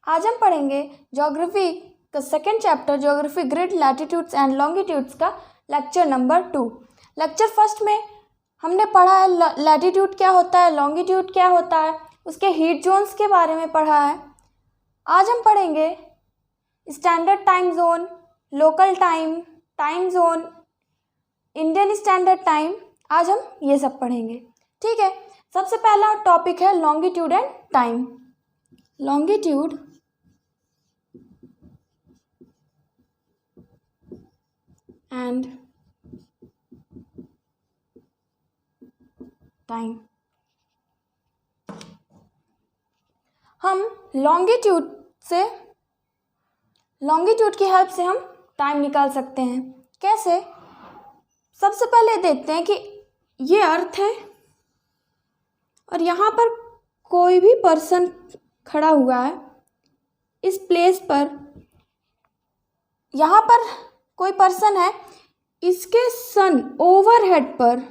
आज हम पढ़ेंगे ज्योग्राफी का second chapter geography grid latitudes and longitudes का लेक्चर नंबर 2। लेक्चर फर्स्ट में हमने पढ़ा है लैटिट्यूड क्या होता है, लॉन्गिट्यूड क्या होता है, उसके हीट जोन्स के बारे में पढ़ा है। आज हम पढ़ेंगे standard time zone, local time, time zone, Indian standard time. आज हम ये सब पढ़ेंगे, ठीक है। सबसे पहला टॉपिक है longitude and time. Longitude and time. हम लॉन्गिट्यूड की हेल्प से हम टाइम निकाल सकते हैं। कैसे? सबसे पहले देखते हैं कि ये अर्थ है और यहाँ पर कोई भी पर्सन खड़ा हुआ है इस प्लेस पर। यहाँ पर कोई पर्सन है, इसके सन ओवरहेड पर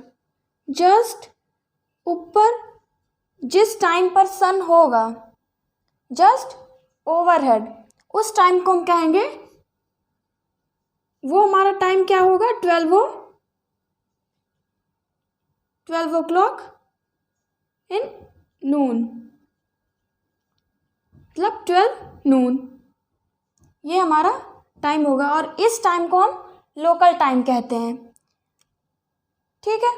जस्ट ऊपर जिस टाइम पर सन होगा जस्ट ओवरहेड, उस टाइम को हम कहेंगे, वो हमारा टाइम क्या होगा? 12 o'clock इन नून, मतलब 12 नून, ये हमारा टाइम होगा और इस टाइम को हम लोकल टाइम कहते हैं, ठीक है।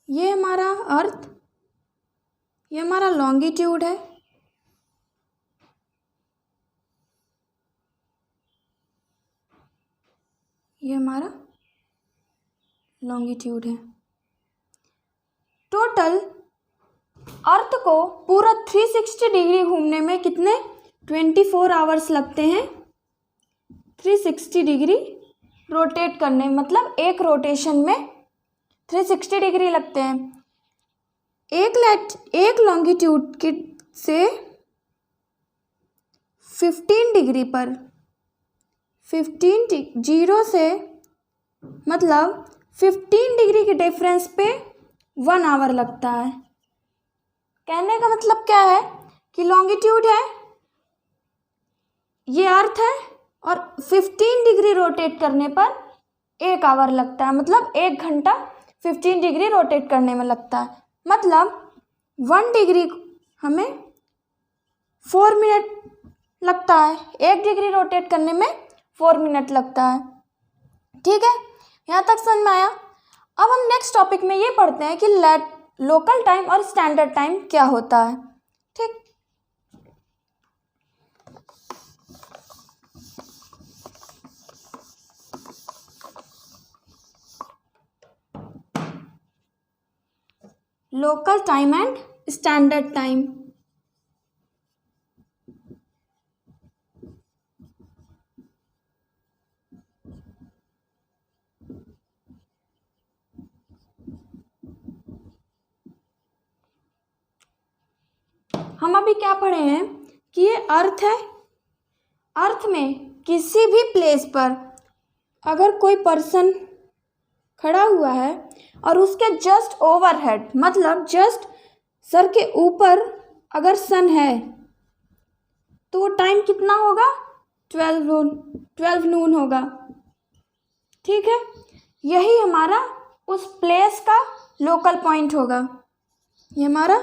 ये हमारा अर्थ, ये हमारा लॉन्गिट्यूड है, ये हमारा लॉन्गिट्यूड है। टोटल अर्थ को पूरा 360 डिग्री घूमने में कितने 24 आवर्स लगते हैं। 360 डिग्री रोटेट करने, मतलब एक रोटेशन में 360 डिग्री लगते हैं। एक लॉन्गिट्यूड के से 15 डिग्री पर 0 से मतलब 15 डिग्री के डिफरेंस पे 1 आवर लगता है। कहने का मतलब क्या है कि लॉन्गिट्यूड है, ये अर्थ है और 15 डिग्री रोटेट करने पर 1 आवर लगता है, मतलब 1 घंटा 15 डिग्री रोटेट करने में लगता है। मतलब 1 डिग्री हमें 4 मिनट लगता है, 1 डिग्री रोटेट करने में 4 मिनट लगता है, ठीक है। यहाँ तक समझ में आया? अब हम नेक्स्ट टॉपिक में ये पढ़ते हैं कि लोकल टाइम और स्टैंडर्ड टाइम क्या होता है, ठीक। Local time and standard time. हम अभी क्या पढ़े हैं कि ये अर्थ है, अर्थ में किसी भी प्लेस पर अगर कोई पर्सन खड़ा हुआ है और उसके जस्ट ओवरहेड, मतलब जस्ट सर के ऊपर अगर सन है तो टाइम कितना होगा? 12 नून होगा, ठीक है। यही हमारा उस प्लेस का लोकल पॉइंट होगा, ये हमारा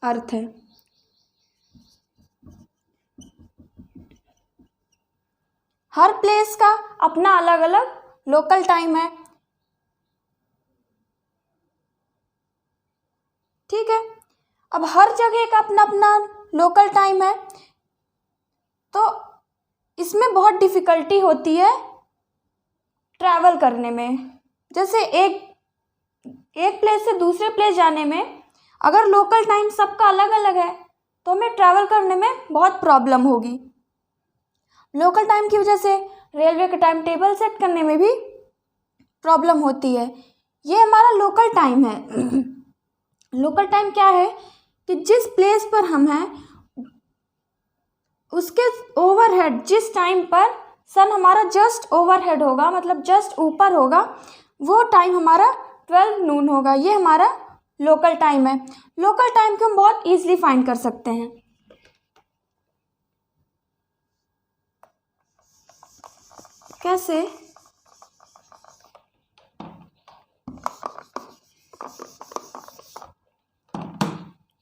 अर्थ है। हर प्लेस का अपना अलग अलग लोकल टाइम है, ठीक है। अब हर जगह का अपना अपना लोकल टाइम है, तो इसमें बहुत डिफ़िकल्टी होती है ट्रैवल करने में। जैसे एक प्लेस से दूसरे प्लेस जाने में अगर लोकल टाइम सबका अलग अलग है तो हमें ट्रैवल करने में बहुत प्रॉब्लम होगी। लोकल टाइम की वजह से रेलवे का टाइम टेबल सेट करने में भी प्रॉब्लम होती है। ये हमारा लोकल टाइम है। लोकल टाइम क्या है कि जिस प्लेस पर हम हैं उसके ओवरहेड जिस टाइम पर सन हमारा जस्ट ओवरहेड होगा, मतलब जस्ट ऊपर होगा, वो टाइम हमारा 12 नून होगा। ये हमारा लोकल टाइम है। लोकल टाइम को हम बहुत ईजिली फाइंड कर सकते हैं। कैसे?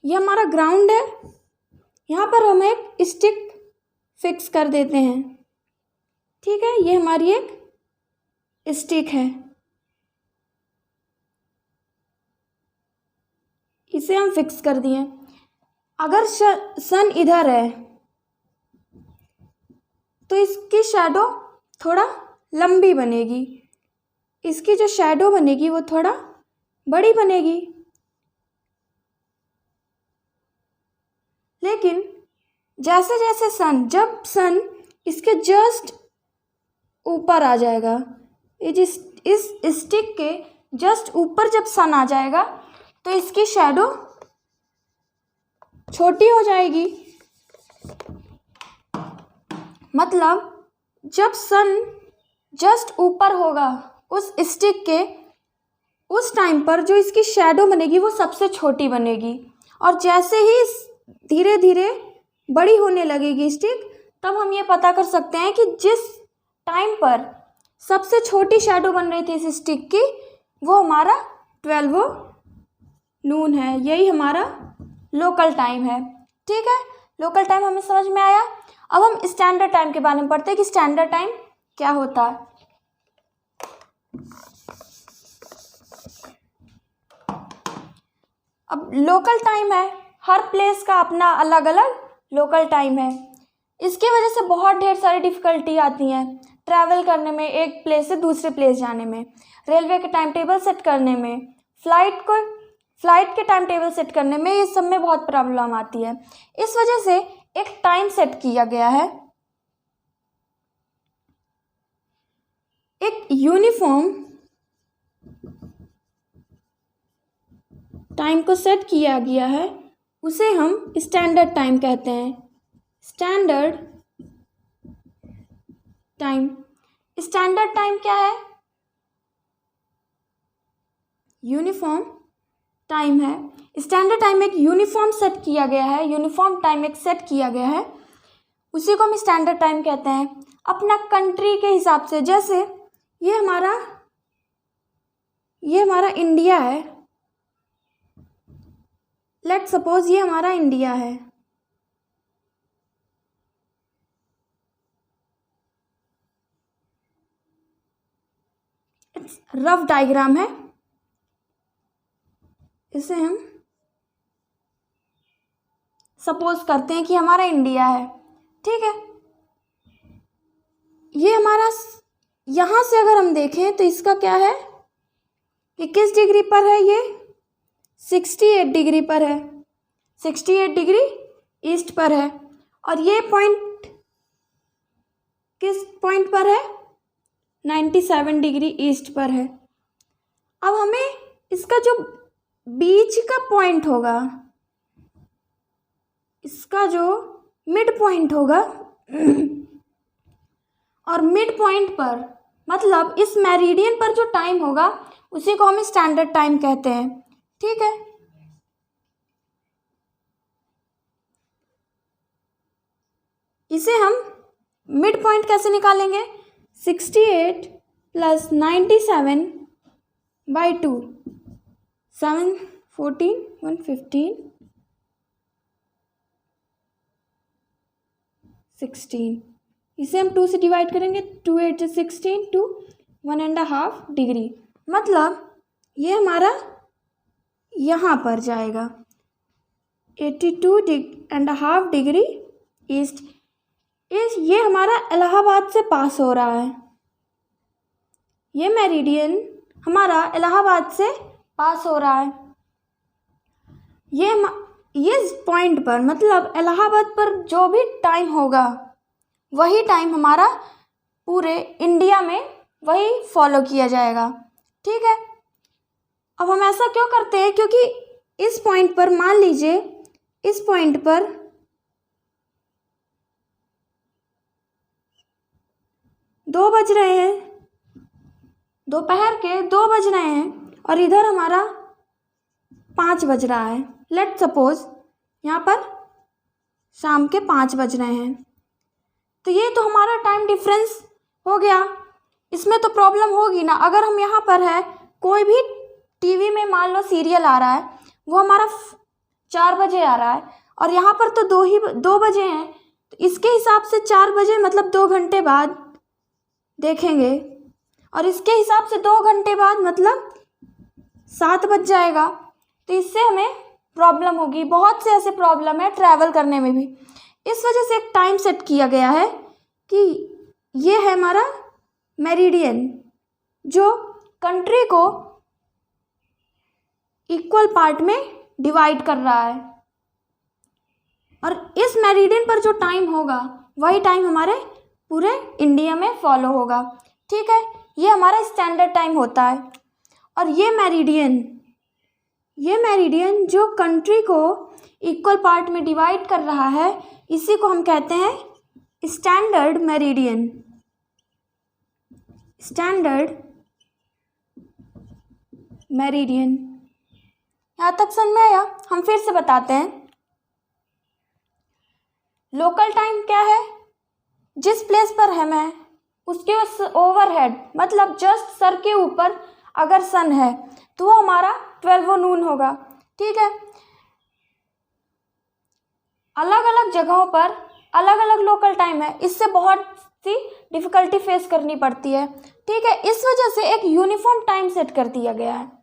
ये हमारा ग्राउंड है, यहाँ पर हम एक स्टिक फिक्स कर देते हैं। ठीक है, ये हमारी एक स्टिक है, इसे हम फिक्स कर दिए। अगर सन इधर है तो इसकी शैडो थोड़ा लंबी बनेगी, इसकी जो शैडो बनेगी वो थोड़ा बड़ी बनेगी। लेकिन जैसे जैसे जब सन इसके जस्ट ऊपर आ जाएगा, इस स्टिक के जस्ट ऊपर जब सन आ जाएगा तो इसकी शैडो छोटी हो जाएगी। मतलब जब सन जस्ट ऊपर होगा उस स्टिक के, उस टाइम पर जो इसकी शैडो बनेगी वो सबसे छोटी बनेगी। और जैसे ही धीरे धीरे बड़ी होने लगेगी स्टिक, तब हम ये पता कर सकते हैं कि जिस टाइम पर सबसे छोटी शैडो बन रही थी इस स्टिक की, वो हमारा 12 नून है। यही हमारा लोकल टाइम है। ठीक है, लोकल टाइम हमें समझ में आया। अब हम स्टैंडर्ड टाइम के बारे में पढ़ते हैं कि स्टैंडर्ड टाइम क्या होता है। अब लोकल टाइम है, हर प्लेस का अपना अलग अलग लोकल टाइम है। इसकी वजह से बहुत ढेर सारी डिफ़िकल्टी आती हैं ट्रैवल करने में, एक प्लेस से दूसरे प्लेस जाने में, रेलवे के टाइम टेबल सेट करने में, फ्लाइट के टाइम टेबल सेट करने में, ये सब में बहुत प्रॉब्लम आती है। इस वजह से एक टाइम सेट किया गया है, एक यूनिफॉर्म टाइम को सेट किया गया है, उसे हम स्टैंडर्ड टाइम कहते हैं। स्टैंडर्ड टाइम, स्टैंडर्ड टाइम क्या है? यूनिफॉर्म टाइम है। स्टैंडर्ड टाइम एक यूनिफॉर्म सेट किया गया है, यूनिफॉर्म टाइम एक सेट किया गया है, उसी को हम स्टैंडर्ड टाइम कहते हैं। अपना कंट्री के हिसाब से, जैसे ये हमारा इंडिया है, लेट सपोज ये हमारा इंडिया है। रफ डायग्राम है, इसे हम सपोज करते हैं कि हमारा इंडिया है। ठीक है, ये हमारा, यहाँ से अगर हम देखें तो इसका क्या है, ये किस डिग्री पर है? ये 68 डिग्री पर है, 68 डिग्री ईस्ट पर है। और ये पॉइंट किस पॉइंट पर है? 97 डिग्री ईस्ट पर है। अब हमें इसका जो बीच का पॉइंट होगा, इसका जो मिड पॉइंट होगा और मिड पॉइंट पर, मतलब इस मेरिडियन पर जो टाइम होगा उसी को हम स्टैंडर्ड टाइम कहते हैं। ठीक है, इसे हम मिड पॉइंट कैसे निकालेंगे? 68 + 97 / 2, 7, 14, 115, 16। इसे हम 2 से डिवाइड करेंगे, 2 8 16 to 1.5 डिग्री। मतलब ये हमारा यहाँ पर जाएगा 82.5 डिग्री ईस्ट। ये हमारा इलाहाबाद से पास हो रहा है, ये मेरिडियन हमारा इलाहाबाद से पास हो रहा है। ये पॉइंट पर, मतलब इलाहाबाद पर जो भी टाइम होगा वही टाइम हमारा पूरे इंडिया में वही फॉलो किया जाएगा। ठीक है, अब हम ऐसा क्यों करते हैं? क्योंकि इस पॉइंट पर, मान लीजिए इस पॉइंट पर 2 बज रहे हैं, दोपहर के 2 बज रहे हैं और इधर हमारा 5 बज रहा है। लेट सपोज यहाँ पर शाम के 5 बज रहे हैं, तो ये तो हमारा टाइम डिफरेंस हो गया, इसमें तो प्रॉब्लम होगी ना। अगर हम यहाँ पर है, कोई भी टीवी में मान लो सीरियल आ रहा है, वो हमारा 4 बजे आ रहा है और यहाँ पर तो 2 बजे हैं, तो इसके हिसाब से 4 बजे मतलब 2 घंटे बाद देखेंगे और इसके हिसाब से 2 घंटे बाद मतलब 7 बज जाएगा। तो इससे हमें प्रॉब्लम होगी। बहुत से ऐसे प्रॉब्लम है ट्रैवल करने में भी। इस वजह से एक टाइम सेट किया गया है कि ये है हमारा मेरिडियन, जो कंट्री को इक्वल पार्ट में डिवाइड कर रहा है और इस मेरिडियन पर जो टाइम होगा वही टाइम हमारे पूरे इंडिया में फॉलो होगा। ठीक है, ये हमारा स्टैंडर्ड टाइम होता है। और ये मेरिडियन जो कंट्री को इक्वल पार्ट में डिवाइड कर रहा है, इसी को हम कहते हैं स्टैंडर्ड मेरिडियन। Standard meridian. यहाँ तक समझ में आया? हम फिर से बताते हैं। लोकल टाइम क्या है? जिस प्लेस पर है मैं, उसके ओवरहेड मतलब जस्ट सर के ऊपर अगर सन है तो वो हमारा 12 नून होगा। ठीक है, अलग अलग जगहों पर अलग अलग लोकल टाइम है, इससे बहुत सी डिफ़िकल्टी फेस करनी पड़ती है। ठीक है, इस वजह से एक यूनिफॉर्म टाइम सेट कर दिया गया है।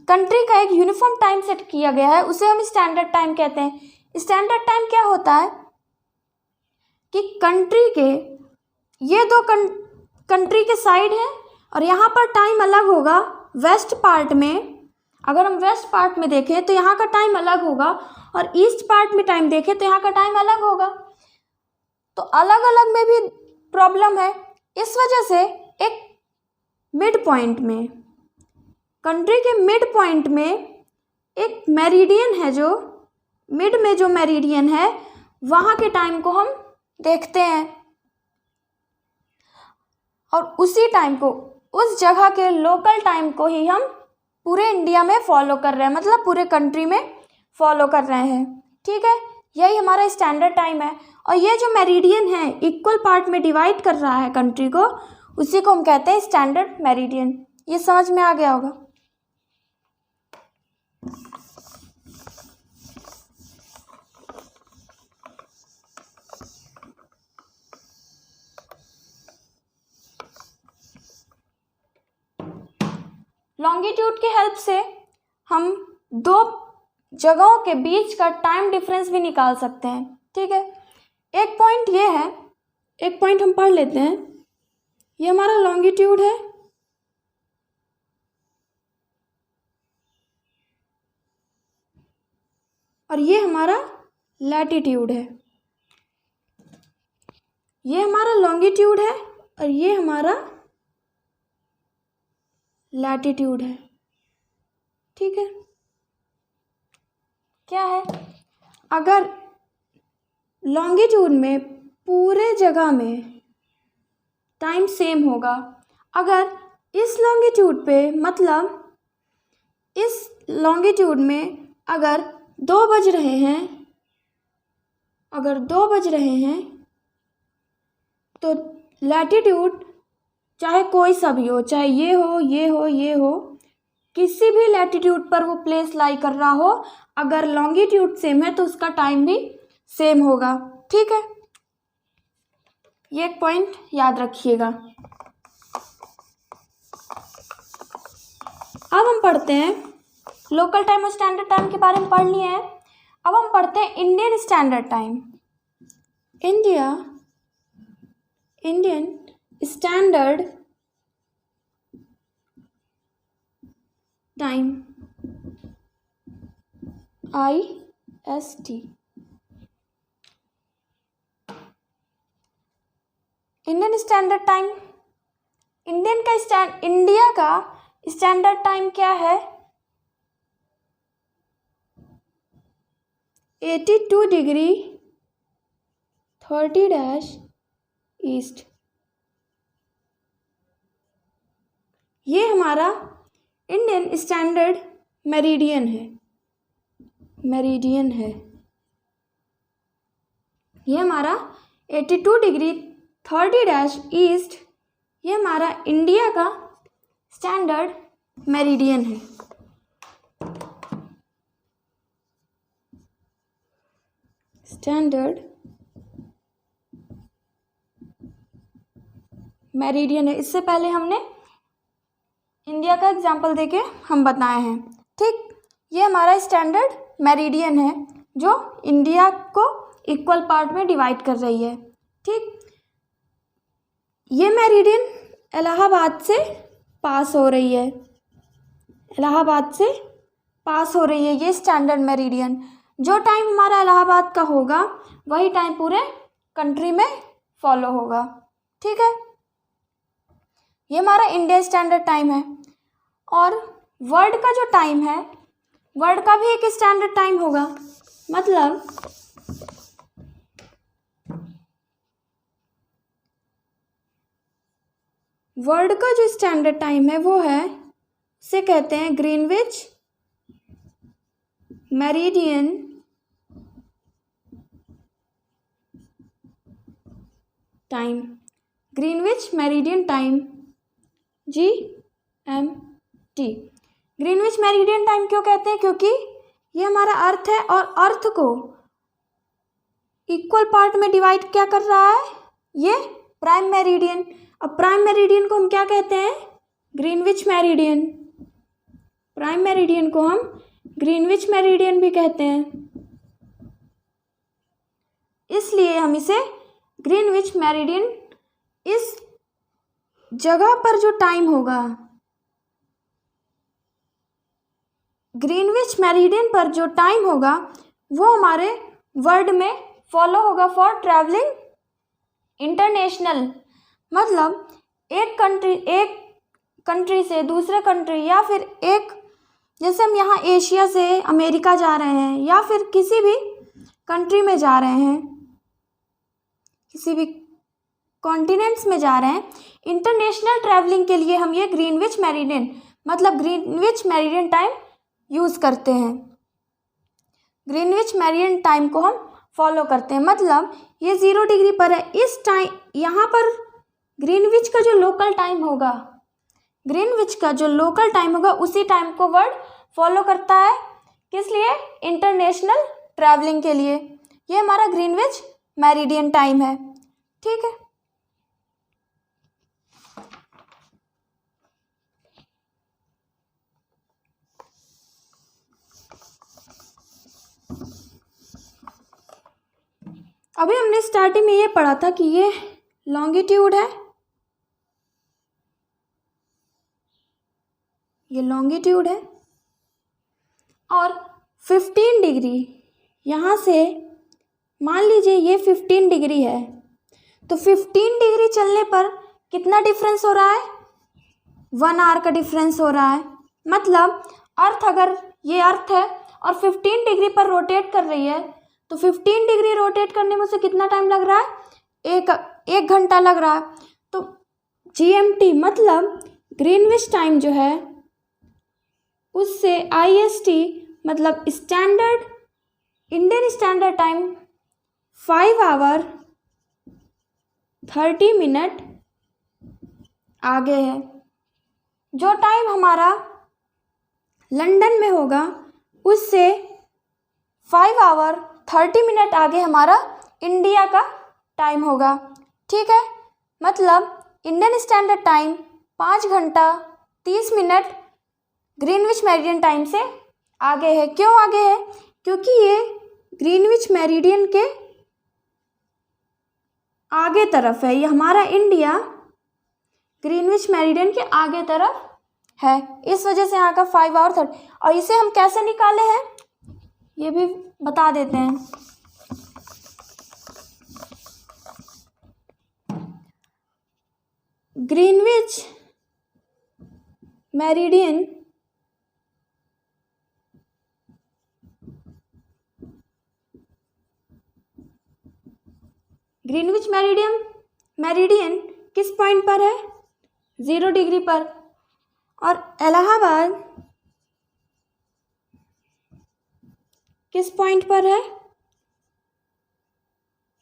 कंट्री का एक यूनिफॉर्म टाइम सेट किया गया है, उसे हम स्टैंडर्ड टाइम कहते हैं। स्टैंडर्ड टाइम क्या होता है कि कंट्री के ये दो कंट्री के साइड है और यहाँ पर टाइम अलग होगा। वेस्ट पार्ट में अगर हम वेस्ट पार्ट में देखें तो यहाँ का टाइम अलग होगा और ईस्ट पार्ट में टाइम देखें तो यहाँ का टाइम अलग होगा। तो अलग अलग में भी प्रॉब्लम है। इस वजह से एक मिड पॉइंट में, कंट्री के मिड पॉइंट में एक मेरिडियन है, जो मिड में जो मेरिडियन है वहाँ के टाइम को हम देखते हैं और उसी टाइम को, उस जगह के लोकल टाइम को ही हम पूरे इंडिया में फॉलो कर रहे हैं, मतलब पूरे कंट्री में फॉलो कर रहे हैं। ठीक है, यही हमारा स्टैंडर्ड टाइम है। और ये जो मेरिडियन है इक्वल पार्ट में डिवाइड कर रहा है कंट्री को, उसी को हम कहते हैं स्टैंडर्ड मेरिडियन। ये समझ में आ गया होगा। लॉन्गिट्यूड की हेल्प से हम 2 जगहों के बीच का टाइम डिफरेंस भी निकाल सकते हैं। ठीक है, एक पॉइंट ये है, एक पॉइंट हम पढ़ लेते हैं। ये हमारा लॉन्गिट्यूड है और ये हमारा लैटिट्यूड है। ये हमारा लॉन्गिट्यूड है और ये हमारा लैटिट्यूड है। ठीक है, क्या है, अगर लॉन्गिट्यूड में पूरे जगह में टाइम सेम होगा, अगर इस लॉन्गिट्यूड पे मतलब इस लॉन्गिट्यूड में अगर 2 बज रहे हैं, अगर 2 बज रहे हैं तो लैटिट्यूड चाहे कोई सा भी हो, चाहे ये हो, ये हो, ये हो, किसी भी लैटिट्यूड पर वो प्लेस लाई कर रहा हो, अगर लॉन्गिट्यूड सेम है तो उसका टाइम भी सेम होगा। ठीक है, ये एक पॉइंट याद रखिएगा। अब हम पढ़ते हैं लोकल टाइम और स्टैंडर्ड टाइम के बारे में पढ़ लिए हैं। अब हम पढ़ते हैं Indian standard time. Indian standard time, IST। Indian standard time, India का स्टैंडर्ड टाइम क्या है? 82 डिग्री 30 डैश ईस्ट। ये हमारा इंडियन स्टैंडर्ड मेरिडियन है। ये हमारा 82 डिग्री 30' ईस्ट, ये हमारा इंडिया का स्टैंडर्ड मेरिडियन है। स्टैंडर्ड मेरिडियन है। इससे पहले हमने इंडिया का एग्जाम्पल देके हम बताए हैं। ठीक, ये हमारा स्टैंडर्ड मेरिडियन है जो इंडिया को इक्वल पार्ट में डिवाइड कर रही है। ठीक, ये मेरिडियन इलाहाबाद से पास हो रही है। ये स्टैंडर्ड मेरिडियन, जो टाइम हमारा इलाहाबाद का होगा वही टाइम पूरे कंट्री में फॉलो होगा। ठीक है, ये हमारा इंडिया स्टैंडर्ड टाइम है। और वर्ल्ड का जो टाइम है, वर्ल्ड का भी एक स्टैंडर्ड टाइम होगा। मतलब वर्ल्ड का जो स्टैंडर्ड टाइम है वो है, उसे कहते हैं Greenwich meridian time. Greenwich meridian time, GMT। Greenwich meridian time क्यों कहते हैं? क्योंकि ये हमारा अर्थ है और अर्थ को इक्वल पार्ट में डिवाइड क्या कर रहा है? ये प्राइम मेरिडियन। अब प्राइम मेरिडियन को हम क्या कहते हैं? Greenwich meridian. प्राइम मेरिडियन को हम ग्रीनविच मेरिडियन भी कहते हैं, इसलिए हम इसे ग्रीनविच मेरिडियन, इस जगह पर जो टाइम होगा, ग्रीनविच मेरिडियन पर जो टाइम होगा वो हमारे वर्ल्ड में फॉलो होगा फॉर ट्रैवलिंग इंटरनेशनल। मतलब एक कंट्री से दूसरे कंट्री, या फिर एक, जैसे हम यहाँ एशिया से अमेरिका जा रहे हैं या फिर किसी भी कंट्री में जा रहे हैं, किसी भी कॉन्टिनेंट्स में जा रहे हैं, इंटरनेशनल ट्रैवलिंग के लिए हम ये ग्रीनविच मेरिडियन, मतलब ग्रीनविच मेरिडियन टाइम यूज़ करते हैं। ग्रीनविच मेरिडियन टाइम को हम फॉलो करते हैं। मतलब ये 0 डिग्री पर है। इस टाइम यहाँ पर ग्रीनविच का जो लोकल टाइम होगा, उसी टाइम को वर्ल्ड फॉलो करता है। किस लिए? इंटरनेशनल ट्रैवलिंग के लिए। ये हमारा ग्रीनविच मेरिडियन टाइम है। ठीक है, अभी हमने स्टार्टिंग में ये पढ़ा था कि ये लॉन्गिट्यूड है, और 15 डिग्री, यहाँ से मान लीजिए ये 15 डिग्री है, तो 15 डिग्री चलने पर कितना डिफरेंस हो रहा है? 1 आवर का डिफरेंस हो रहा है। मतलब अर्थ, अगर ये अर्थ है और 15 डिग्री पर रोटेट कर रही है, तो 15 डिग्री रोटेट करने में उसे कितना टाइम लग रहा है? एक घंटा लग रहा है। तो GMT मतलब ग्रीनविच टाइम जो है, उससे IST मतलब Indian standard time 5 hour 30 minute आगे है। जो टाइम हमारा लंदन में होगा उससे 5 आवर 30 मिनट आगे हमारा इंडिया का टाइम होगा। ठीक है, मतलब इंडियन स्टैंडर्ड टाइम 5 घंटा 30 मिनट ग्रीनविच मेरिडियन टाइम से आगे है। क्यों आगे है? क्योंकि ये ग्रीनविच मेरिडियन के आगे तरफ है। ये हमारा इंडिया ग्रीनविच मेरिडियन के आगे तरफ है, इस वजह से यहाँ का 5 आवर 30। और इसे हम कैसे निकाले हैं ये भी बता देते हैं। ग्रीनविच मेरिडियन मेरिडियन किस पॉइंट पर है? 0 डिग्री पर। और इलाहाबाद किस पॉइंट पर है?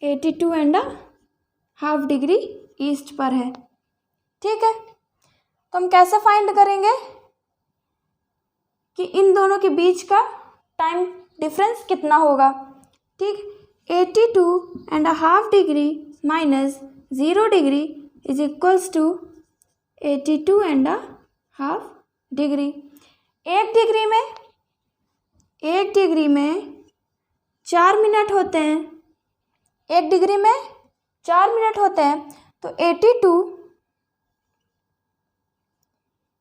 82.5 डिग्री ईस्ट पर है। ठीक है, तो हम कैसे फाइंड करेंगे कि इन दोनों के बीच का टाइम डिफरेंस कितना होगा? ठीक, 82.5 degree minus 0 degree is equals to 82.5 degree. एक डिग्री में 4 मिनट होते हैं। एक डिग्री में 4 मिनट होते हैं, तो 82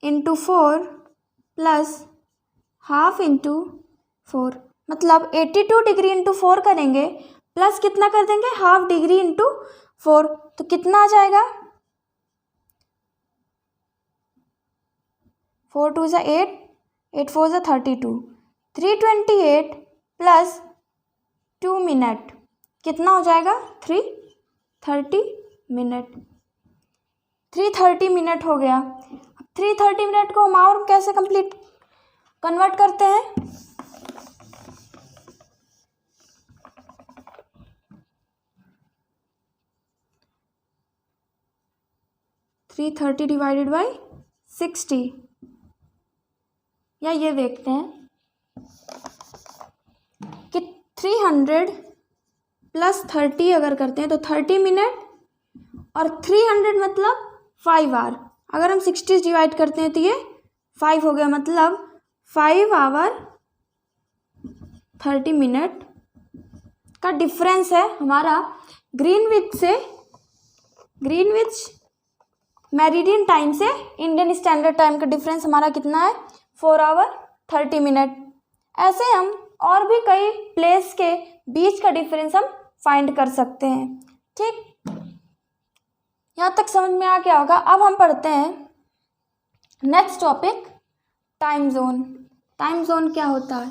इंटू 4 प्लस हाफ इंटू 4, मतलब 82 डिग्री इंटू 4 करेंगे, प्लस कितना कर देंगे? हाफ डिग्री इंटू 4, तो कितना आ जाएगा? 4 2 ज़ा 8, 8 4 ज़ा 32, 328 प्लस 2 मिनट कितना हो जाएगा? 330 मिनट। 330 मिनट हो गया। 330 मिनट को हम और कैसे कन्वर्ट करते हैं? 330 डिवाइडेड बाई 60, या ये देखते हैं कि 300 प्लस 30 अगर करते हैं तो 30 मिनट, और 300 मतलब 5 आवर। अगर हम 60 डिवाइड करते हैं तो ये 5 हो गया, मतलब 5 आवर 30 मिनट का डिफरेंस है हमारा ग्रीनविच मेरिडियन टाइम से इंडियन स्टैंडर्ड टाइम का डिफरेंस हमारा कितना है? 4 आवर 30 मिनट। ऐसे हम और भी कई प्लेस के बीच का डिफरेंस हम फाइंड कर सकते हैं। ठीक, यहाँ तक समझ में आ गया होगा। अब हम पढ़ते हैं next topic, time zone. Time zone क्या होता है?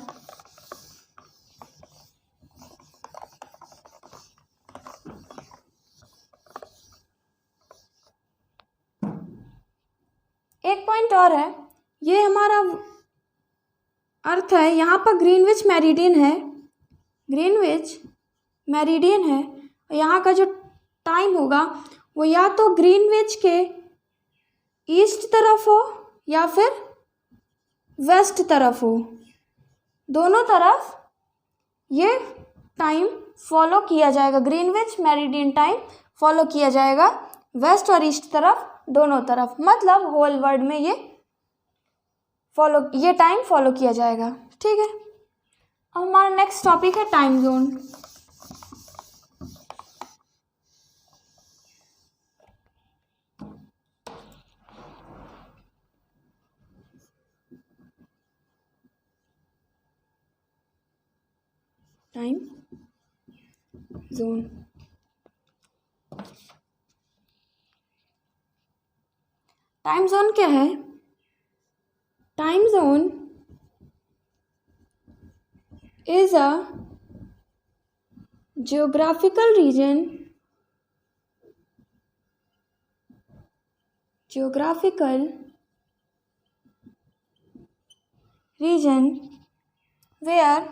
एक पॉइंट और है, ये हमारा अर्थ है, यहाँ पर ग्रीनविच मेरिडियन है। यहाँ का जो टाइम होगा वो या तो ग्रीनविच के ईस्ट तरफ हो या फिर वेस्ट तरफ हो, दोनों तरफ ये टाइम फॉलो किया जाएगा। ग्रीनविच मेरिडियन टाइम फॉलो किया जाएगा वेस्ट और ईस्ट तरफ, दोनों तरफ, मतलब होल वर्ल्ड में ये टाइम फॉलो किया जाएगा। ठीक है, अब हमारा नेक्स्ट टॉपिक है time zone. Time zone, time zone क्या है? Time zone is a geographical region where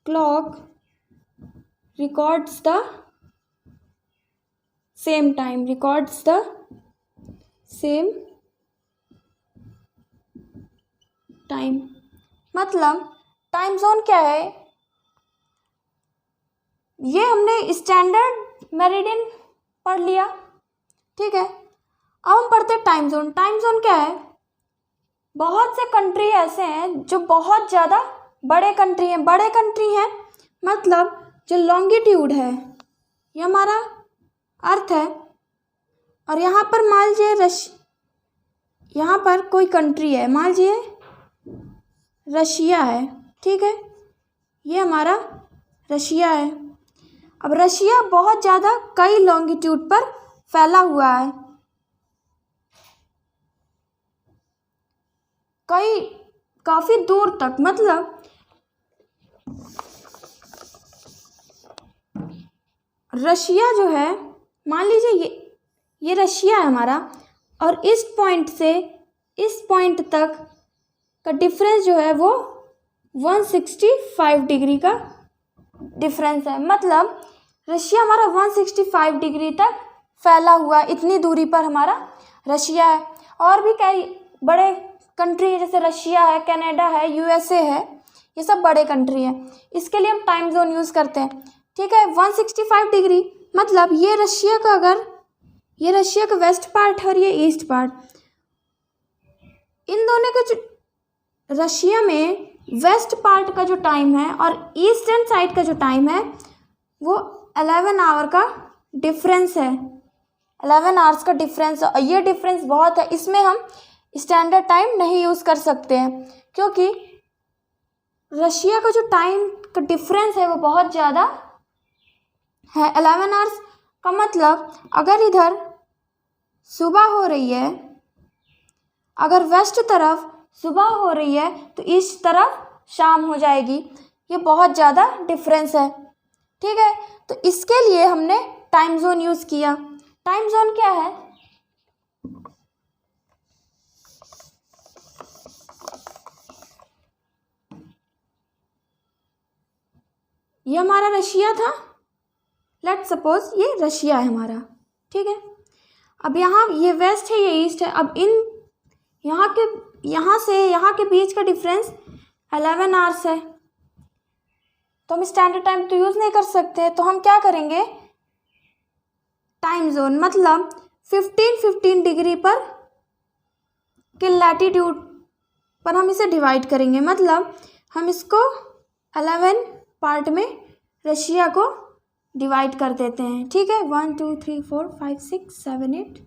clock records the same time, मतलब टाइम जोन क्या है? ये हमने स्टैंडर्ड मेरिडियन पढ़ लिया। ठीक है, अब हम पढ़ते हैं टाइम जोन। टाइम जोन क्या है? बहुत से कंट्री ऐसे हैं जो बहुत ज़्यादा बड़े कंट्री हैं, मतलब जो लॉन्गिट्यूड है, ये हमारा अर्थ है। और यहाँ पर मान लीजिए यहाँ पर कोई कंट्री है, मान लीजिए रशिया है। ठीक है, ये हमारा रशिया है। अब रशिया बहुत ज़्यादा कई लॉन्गिट्यूड पर फैला हुआ है, काफ़ी दूर तक, मतलब रशिया जो है, मान लीजिए ये रशिया है हमारा, और इस पॉइंट से इस पॉइंट तक का डिफरेंस जो है वो 165 डिग्री का डिफरेंस है। मतलब रशिया हमारा 165 डिग्री तक फैला हुआ, इतनी दूरी पर हमारा रशिया है। और भी कई बड़े कंट्री है, जैसे रशिया है, कनाडा है, यूएसए है, ये सब बड़े कंट्री हैं। इसके लिए हम टाइम जोन यूज़ करते हैं। ठीक है, 165 डिग्री मतलब ये रशिया का, अगर ये रशिया का वेस्ट पार्ट है और ये ईस्ट पार्ट, इन दोनों के जो रशिया में वेस्ट पार्ट का जो टाइम है और ईस्टर्न साइड का जो टाइम है वो 11 आवर का डिफरेंस है, 11 आवर्स का डिफरेंस है। और ये डिफरेंस बहुत है, इसमें हम स्टैंडर्ड टाइम नहीं यूज़ कर सकते हैं, क्योंकि रशिया का जो टाइम का डिफरेंस है वो बहुत ज़्यादा है। 11 आवर्स का मतलब अगर इधर सुबह हो रही है, अगर वेस्ट तरफ सुबह हो रही है तो ईस्ट तरफ शाम हो जाएगी। ये बहुत ज़्यादा डिफरेंस है। ठीक है, तो इसके लिए हमने टाइम जोन यूज़ किया। टाइम जोन क्या है? ये हमारा रशिया था, लेट्स सपोज ये रशिया है हमारा। ठीक है, अब यहाँ ये वेस्ट है, ये ईस्ट है। अब इन यहाँ से यहाँ के बीच का डिफरेंस 11 आवर्स है, तो हम स्टैंडर्ड टाइम तो यूज़ नहीं कर सकते। तो हम क्या करेंगे, टाइम जोन मतलब 15 डिग्री पर के लैटिट्यूड पर हम इसे डिवाइड करेंगे। मतलब हम इसको 11 पार्ट में रशिया को डिवाइड कर देते हैं। ठीक है, 1 2 3 4 5 6 7 8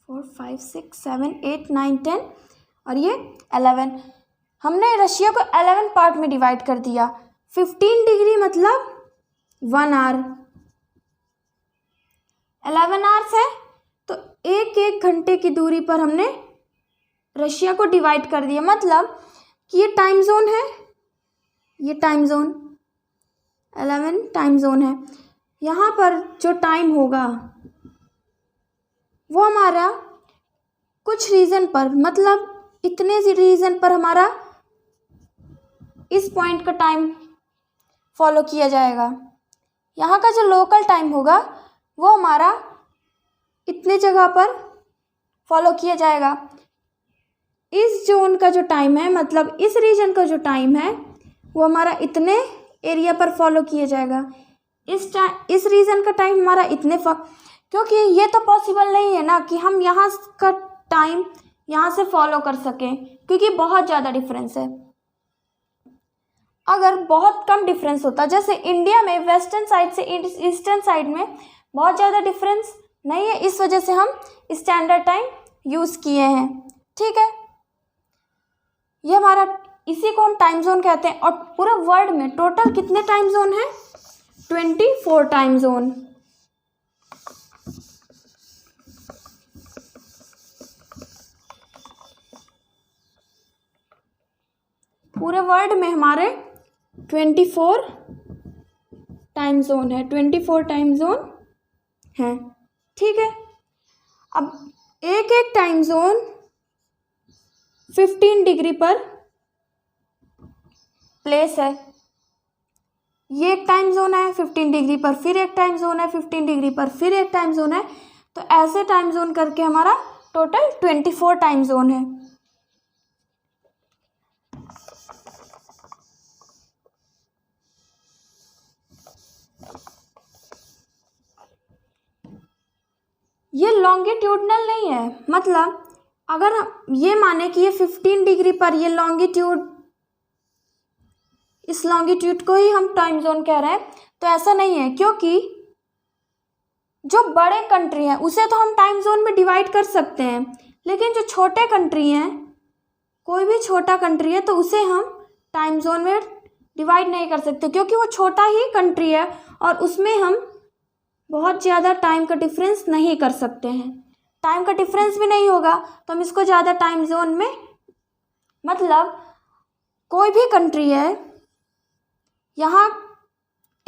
4 5 6 7 8 9 10 और ये 11। हमने रशिया को 11 पार्ट में डिवाइड कर दिया। 15 डिग्री मतलब 1 आवर, 11 आवर्स है तो एक घंटे की दूरी पर हमने रशिया को डिवाइड कर दिया। मतलब कि ये टाइम जोन है, ये टाइम जोन 11 टाइम जोन है। यहाँ पर जो टाइम होगा वो हमारा कुछ रीजन पर, मतलब इतने रीजन पर हमारा इस पॉइंट का टाइम फॉलो किया जाएगा। यहाँ का जो लोकल टाइम होगा वो हमारा इतने जगह पर फॉलो किया जाएगा। इस जोन का जो टाइम है, मतलब इस रीजन का जो टाइम है वो हमारा इतने एरिया पर फॉलो किया जाएगा। इस रीजन का टाइम हमारा इतने क्योंकि ये तो पॉसिबल नहीं है ना कि हम यहाँ का टाइम यहाँ से फॉलो कर सकें, क्योंकि बहुत ज़्यादा डिफरेंस है। अगर बहुत कम डिफरेंस होता, जैसे इंडिया में वेस्टर्न साइड से ईस्टर्न साइड में बहुत ज़्यादा डिफरेंस नहीं है, इस वजह से हम स्टैंडर्ड टाइम यूज़ किए हैं। ठीक है, ये हमारा, इसी को हम टाइम जोन कहते हैं। और पूरे वर्ल्ड में टोटल कितने टाइम जोन हैं? 24 टाइम जोन। पूरे वर्ल्ड में हमारे 24 टाइम जोन है, 24 टाइम जोन हैं। ठीक है, अब एक एक टाइम जोन 15 डिग्री पर प्लेस है। ये एक टाइम जोन है 15 डिग्री पर, फिर एक टाइम जोन है 15 डिग्री पर, फिर एक टाइम जोन है। तो ऐसे टाइम जोन करके हमारा टोटल 24 टाइम जोन है। ये लॉन्गिट्यूडनल नहीं है, मतलब अगर हम ये माने कि ये 15 डिग्री पर ये लॉन्गिट्यूड, इस लॉन्गिट्यूड को ही हम टाइम जोन कह रहे हैं, तो ऐसा नहीं है। क्योंकि जो बड़े कंट्री हैं उसे तो हम टाइम जोन में डिवाइड कर सकते हैं, लेकिन जो छोटे कंट्री हैं, कोई भी छोटा कंट्री है तो उसे हम टाइम जोन में डिवाइड नहीं कर सकते, क्योंकि वो छोटा ही कंट्री है और उसमें हम बहुत ज़्यादा टाइम का डिफरेंस नहीं कर सकते हैं। टाइम का डिफरेंस भी नहीं होगा तो हम इसको ज़्यादा टाइम जोन में, मतलब कोई भी कंट्री है, यहाँ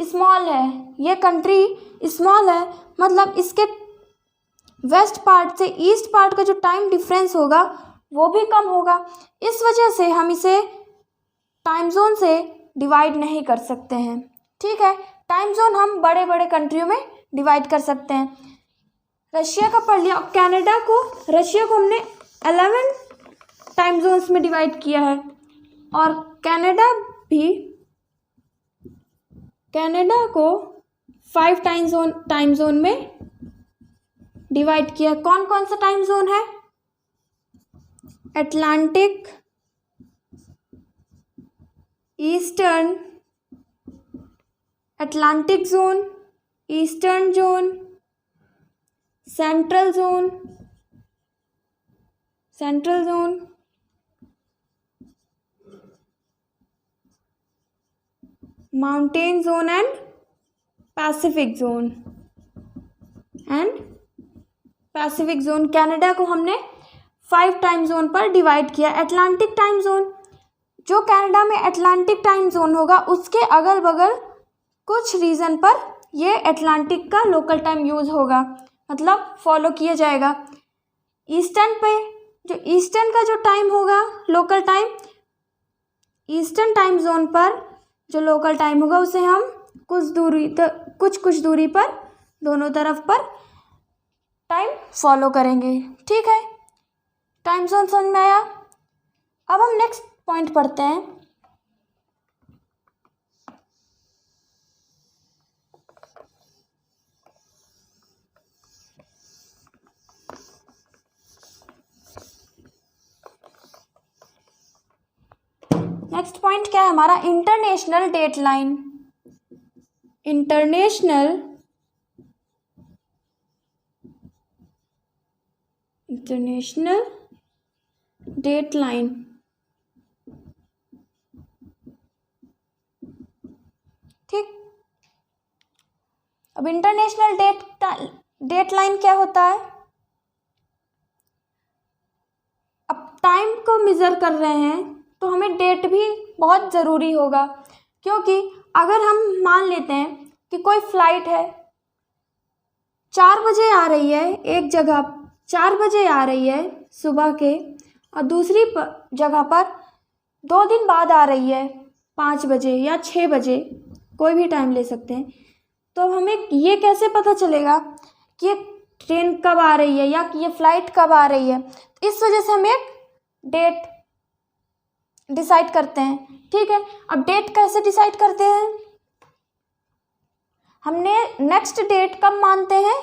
स्मॉल है, ये कंट्री स्मॉल है, मतलब इसके वेस्ट पार्ट से ईस्ट पार्ट का जो टाइम डिफरेंस होगा वो भी कम होगा। इस वजह से हम इसे टाइम जोन से डिवाइड नहीं कर सकते हैं। ठीक है, टाइम जोन हम बड़े बड़े कंट्रियों में डिवाइड कर सकते हैं। रशिया का पढ़ लिया। रशिया को हमने 11 टाइम जोन्स में डिवाइड किया है, और कनाडा को 5 टाइम जोन में डिवाइड किया। कौन कौन सा टाइम जोन है? Atlantic, eastern, Atlantic zone, eastern zone, central zone, mountain zone and Pacific zone. Canada को हमने 5 टाइम जोन पर डिवाइड किया। अटलांटिक टाइम जोन, जो कनाडा में अटलांटिक टाइम जोन होगा उसके अगल बगल कुछ रीजन पर ये अटलांटिक का लोकल टाइम यूज़ होगा, मतलब फॉलो किया जाएगा। ईस्टर्न पे जो ईस्टर्न का जो टाइम होगा local time, eastern time zone पर जो लोकल टाइम होगा उसे हम कुछ दूरी पर दोनों तरफ पर टाइम फॉलो करेंगे। ठीक है, टाइम जोन समझ में आया। अब हम नेक्स्ट पॉइंट पढ़ते हैं। नेक्स्ट पॉइंट क्या है हमारा? International dateline. International dateline. ठीक, अब इंटरनेशनल डेटलाइन क्या होता है? अब टाइम को मेज़र कर रहे हैं तो हमें डेट भी बहुत ज़रूरी होगा, क्योंकि अगर हम मान लेते हैं कि कोई फ्लाइट है 4 बजे आ रही है, एक जगह 4 बजे आ रही है सुबह के, और दूसरी जगह पर 2 दिन बाद आ रही है 5 बजे या 6 बजे, कोई भी टाइम ले सकते हैं, तो हमें ये कैसे पता चलेगा कि ये ट्रेन कब आ रही है या कि ये फ्लाइट कब आ रही है? इस वजह से हम एक डेट डिसाइड करते हैं। ठीक है, अब डेट कैसे डिसाइड करते हैं? हमने नेक्स्ट डेट कब मानते हैं?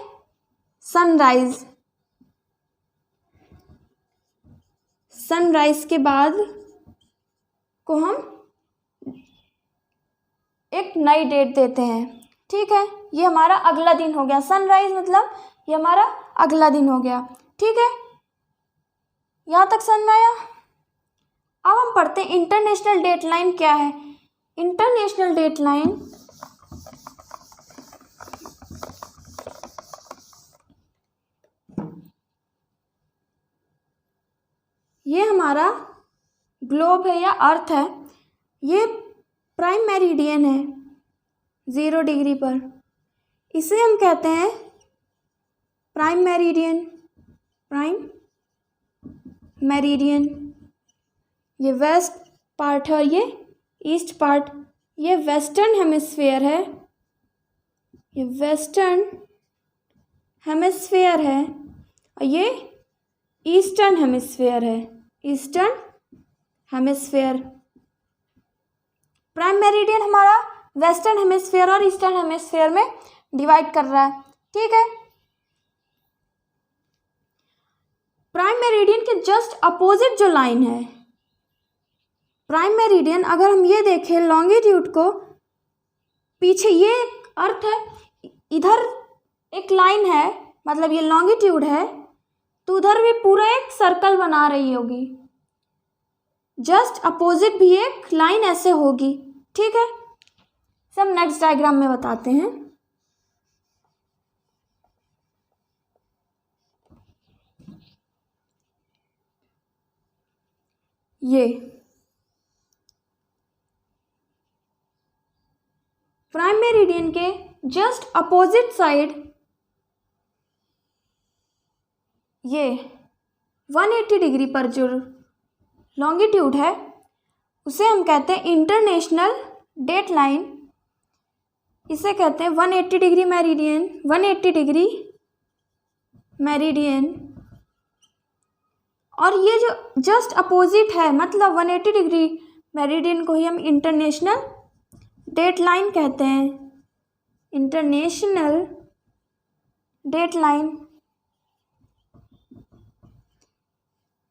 सनराइज के बाद को हम एक नई डेट देते हैं। ठीक है, ये हमारा अगला दिन हो गया। सनराइज मतलब ये हमारा अगला दिन हो गया। ठीक है, यहाँ तक समझ में आया। अब हम पढ़ते हैं इंटरनेशनल डेटलाइन क्या है। इंटरनेशनल डेटलाइन ये हमारा ग्लोब है या अर्थ है, ये प्राइम मेरिडियन है 0 डिग्री पर, इसे हम कहते हैं प्राइम मेरिडियन। ये वेस्ट पार्ट है, ये ईस्ट पार्ट, ये वेस्टर्न हेमिस्फीयर है, ये वेस्टर्न हेमिस्फीयर है, और ये ईस्टर्न हेमिस्फीयर है, ईस्टर्न हेमिस्फीयर। प्राइम मेरिडियन हमारा वेस्टर्न हेमिस्फीयर और ईस्टर्न हेमिस्फीयर में डिवाइड कर रहा है। ठीक है, प्राइम मेरिडियन के जस्ट अपोजिट जो लाइन है, प्राइम मेरिडियन अगर हम ये देखें लॉन्गिट्यूड को, पीछे ये अर्थ है, इधर एक लाइन है, मतलब ये लॉन्गिट्यूड है, तो उधर भी पूरा एक सर्कल बना रही होगी, जस्ट अपोजिट भी एक लाइन ऐसे होगी। ठीक है, सब नेक्स्ट डायग्राम में बताते हैं। ये प्राइम मेरिडियन के जस्ट अपोजिट साइड ये 180 डिग्री पर जो लॉन्गिट्यूड है उसे हम कहते हैं इंटरनेशनल डेट लाइन। इसे कहते हैं 180 डिग्री मेरिडियन, 180 डिग्री मेरिडियन। और ये जो जस्ट अपोजिट है मतलब 180 डिग्री मेरिडियन को ही हम इंटरनेशनल डेट लाइन कहते हैं। International date line.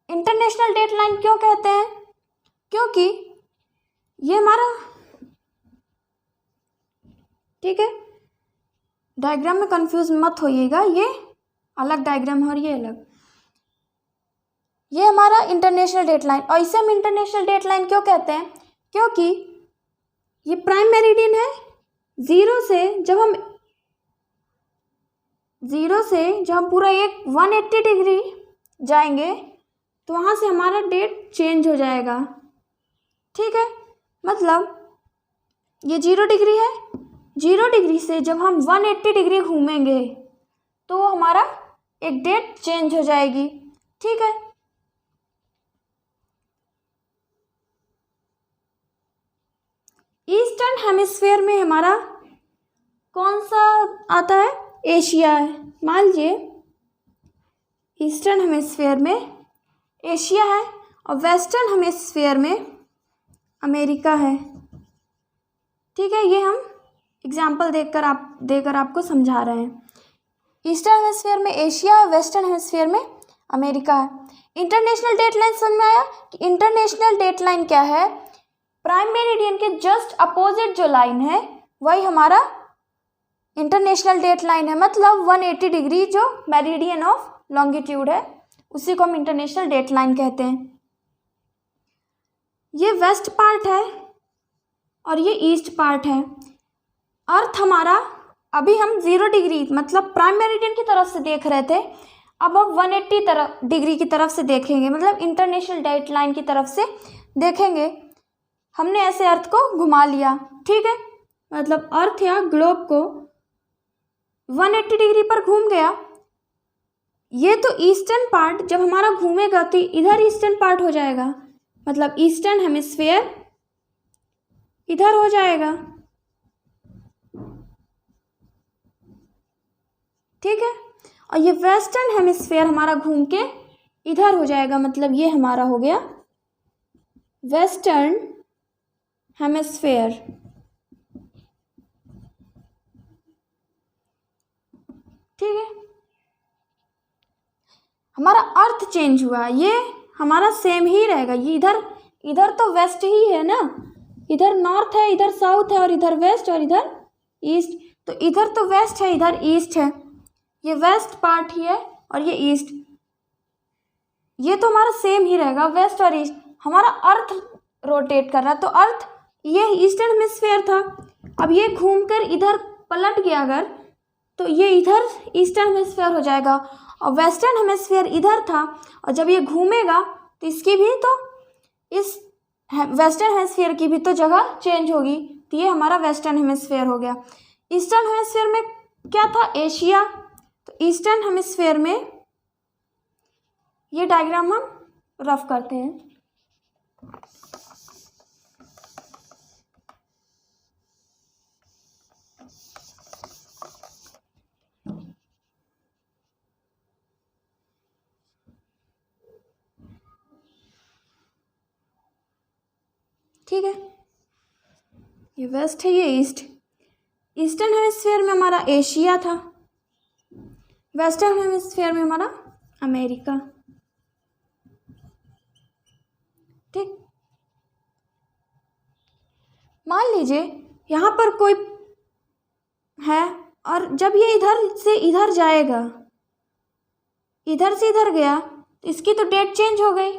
International date line क्यों कहते हैं? क्योंकि ये हमारा, ठीक है, डायग्राम में कंफ्यूज मत होइएगा, ये अलग डायग्राम है और ये अलग। ये हमारा इंटरनेशनल डेट लाइन, और इसे हम इंटरनेशनल डेट लाइन क्यों कहते हैं? क्योंकि ये प्राइम मेरिडियन है। ज़ीरो से जब हम पूरा एक 180 डिग्री जाएंगे तो वहाँ से हमारा डेट चेंज हो जाएगा, ठीक है। मतलब ये 0 डिग्री है, 0 डिग्री से जब हम 180 डिग्री घूमेंगे तो हमारा एक डेट चेंज हो जाएगी, ठीक है। ईस्टर्न हेमिस्फीयर में हमारा कौन सा आता है? एशिया है। मान लीजिए ईस्टर्न हेमिस्फीयर में एशिया है और वेस्टर्न हेमिस्फीयर में अमेरिका है, ठीक है। ये हम एग्जाम्पल देकर आपको समझा रहे हैं। ईस्टर्न हेमिस्फीयर में एशिया और वेस्टर्न हेमिस्फीयर में अमेरिका है। इंटरनेशनल डेट लाइन समझ में आया कि इंटरनेशनल डेट लाइन क्या है? प्राइम मेरिडियन के जस्ट अपोजिट जो लाइन है वही हमारा इंटरनेशनल डेट लाइन है। मतलब 180 डिग्री जो मेरिडियन ऑफ लॉन्गिट्यूड है उसी को हम इंटरनेशनल डेट लाइन कहते हैं। ये वेस्ट पार्ट है और ये ईस्ट पार्ट है। अर्थ हमारा, अभी हम 0 डिग्री मतलब प्राइम मेरिडियन की तरफ से देख रहे थे, अब हम 180 डिग्री की तरफ से देखेंगे, मतलब इंटरनेशनल डेट लाइन की तरफ से देखेंगे। हमने ऐसे अर्थ को घुमा लिया, ठीक है। मतलब अर्थ या ग्लोब को 180 डिग्री पर घूम गया। ये तो ईस्टर्न पार्ट जब हमारा घूमेगा तो इधर ईस्टर्न पार्ट हो जाएगा, मतलब ईस्टर्न हेमिस्फीयर इधर हो जाएगा, ठीक है। और ये वेस्टर्न हेमिस्फीयर हमारा घूम के इधर हो जाएगा, मतलब ये हमारा हो गया वेस्टर्न हेमिस्फीयर, ठीक है। हमारा अर्थ चेंज हुआ, ये हमारा सेम ही रहेगा। ये इधर तो वेस्ट ही है ना, इधर नॉर्थ है, इधर साउथ है, और इधर वेस्ट और इधर ईस्ट। तो इधर तो वेस्ट है, इधर ईस्ट है। ये वेस्ट पार्ट ही है और ये ईस्ट, ये तो हमारा सेम ही रहेगा, वेस्ट और ईस्ट। हमारा अर्थ रोटेट कर रहा है, तो अर्थ ये ईस्टर्न हेमिस्फीयर था, अब ये घूमकर इधर पलट गया अगर, तो ये इधर ईस्टर्न हेमिस्फीयर हो जाएगा और वेस्टर्न हेमिस्फीयर इधर था, और जब ये घूमेगा तो इसकी भी तो इस वेस्टर्न हेमिस्फीयर की भी तो जगह चेंज होगी, तो ये हमारा वेस्टर्न हेमिस्फीयर हो गया। ईस्टर्न हेमिस्फीयर में क्या था? एशिया। तो ईस्टर्न हेमिस्फीयर में ये डायग्राम हम रफ करते हैं। ठीक है, ये वेस्ट है, ये ईस्ट। ईस्टर्न हेमिस्फीयर में हमारा एशिया था, वेस्टर्न हेमिस्फीयर में हमारा अमेरिका, ठीक। मान लीजिए यहाँ पर कोई है और जब ये इधर से इधर जाएगा, इधर से इधर गया, तो इसकी तो डेट चेंज हो गई।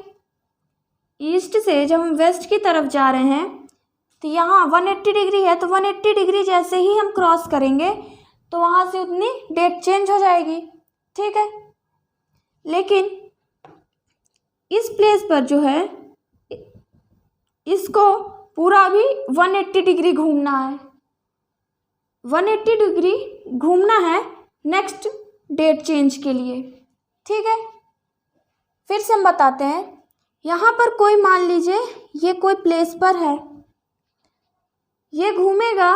ईस्ट से जब हम वेस्ट की तरफ जा रहे हैं तो यहाँ 180 डिग्री है, तो 180 डिग्री जैसे ही हम क्रॉस करेंगे तो वहाँ से उतनी डेट चेंज हो जाएगी, ठीक है। लेकिन इस प्लेस पर जो है इसको पूरा अभी 180 डिग्री घूमना है, 180 डिग्री घूमना है नेक्स्ट डेट चेंज के लिए। ठीक है, फिर से हम बताते हैं। यहाँ पर कोई मान लीजिए ये कोई प्लेस पर है, ये घूमेगा,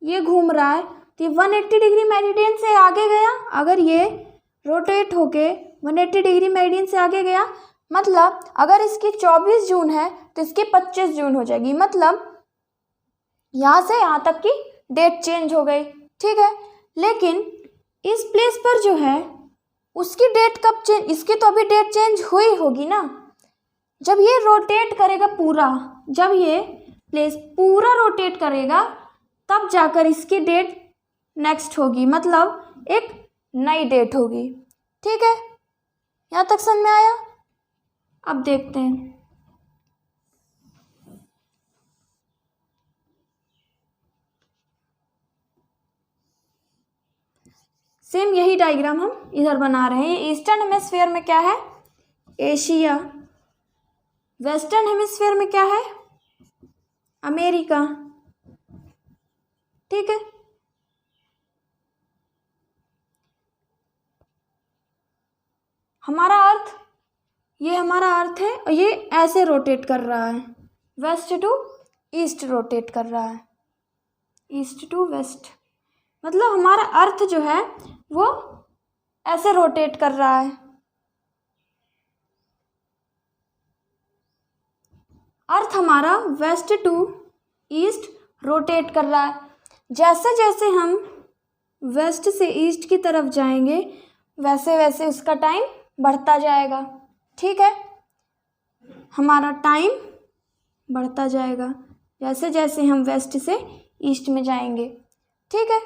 ये घूम रहा है, तो ये 180 डिग्री मेरिडियन से आगे गया। अगर ये रोटेट होके 180 डिग्री मेरिडियन से आगे गया, मतलब अगर इसकी 24 जून है तो इसकी 25 जून हो जाएगी, मतलब यहाँ से यहाँ तक की डेट चेंज हो गई। ठीक है, लेकिन इस प्लेस पर जो है उसकी डेट कब चेंज, इसकी तो अभी डेट चेंज हुई होगी ना, जब ये रोटेट करेगा पूरा, जब ये प्लेस पूरा रोटेट करेगा तब जाकर इसकी डेट नेक्स्ट होगी, मतलब एक नई डेट होगी। ठीक है, यहाँ तक समझ में आया? अब देखते हैं। सेम यही डायग्राम हम इधर बना रहे हैं। ईस्टर्न हेमिस्फीयर में क्या है? एशिया। वेस्टर्न हेमिस्फीयर में क्या है? अमेरिका। ठीक है, हमारा अर्थ, ये हमारा अर्थ है और ये ऐसे रोटेट कर रहा है, वेस्ट टू ईस्ट रोटेट कर रहा है, ईस्ट टू वेस्ट, मतलब हमारा अर्थ जो है वो ऐसे रोटेट कर रहा है। अर्थ हमारा वेस्ट टू ईस्ट रोटेट कर रहा है। जैसे जैसे हम वेस्ट से ईस्ट की तरफ जाएंगे वैसे वैसे उसका टाइम बढ़ता जाएगा। ठीक है, हमारा टाइम बढ़ता जाएगा जैसे जैसे हम वेस्ट से ईस्ट में जाएंगे। ठीक है,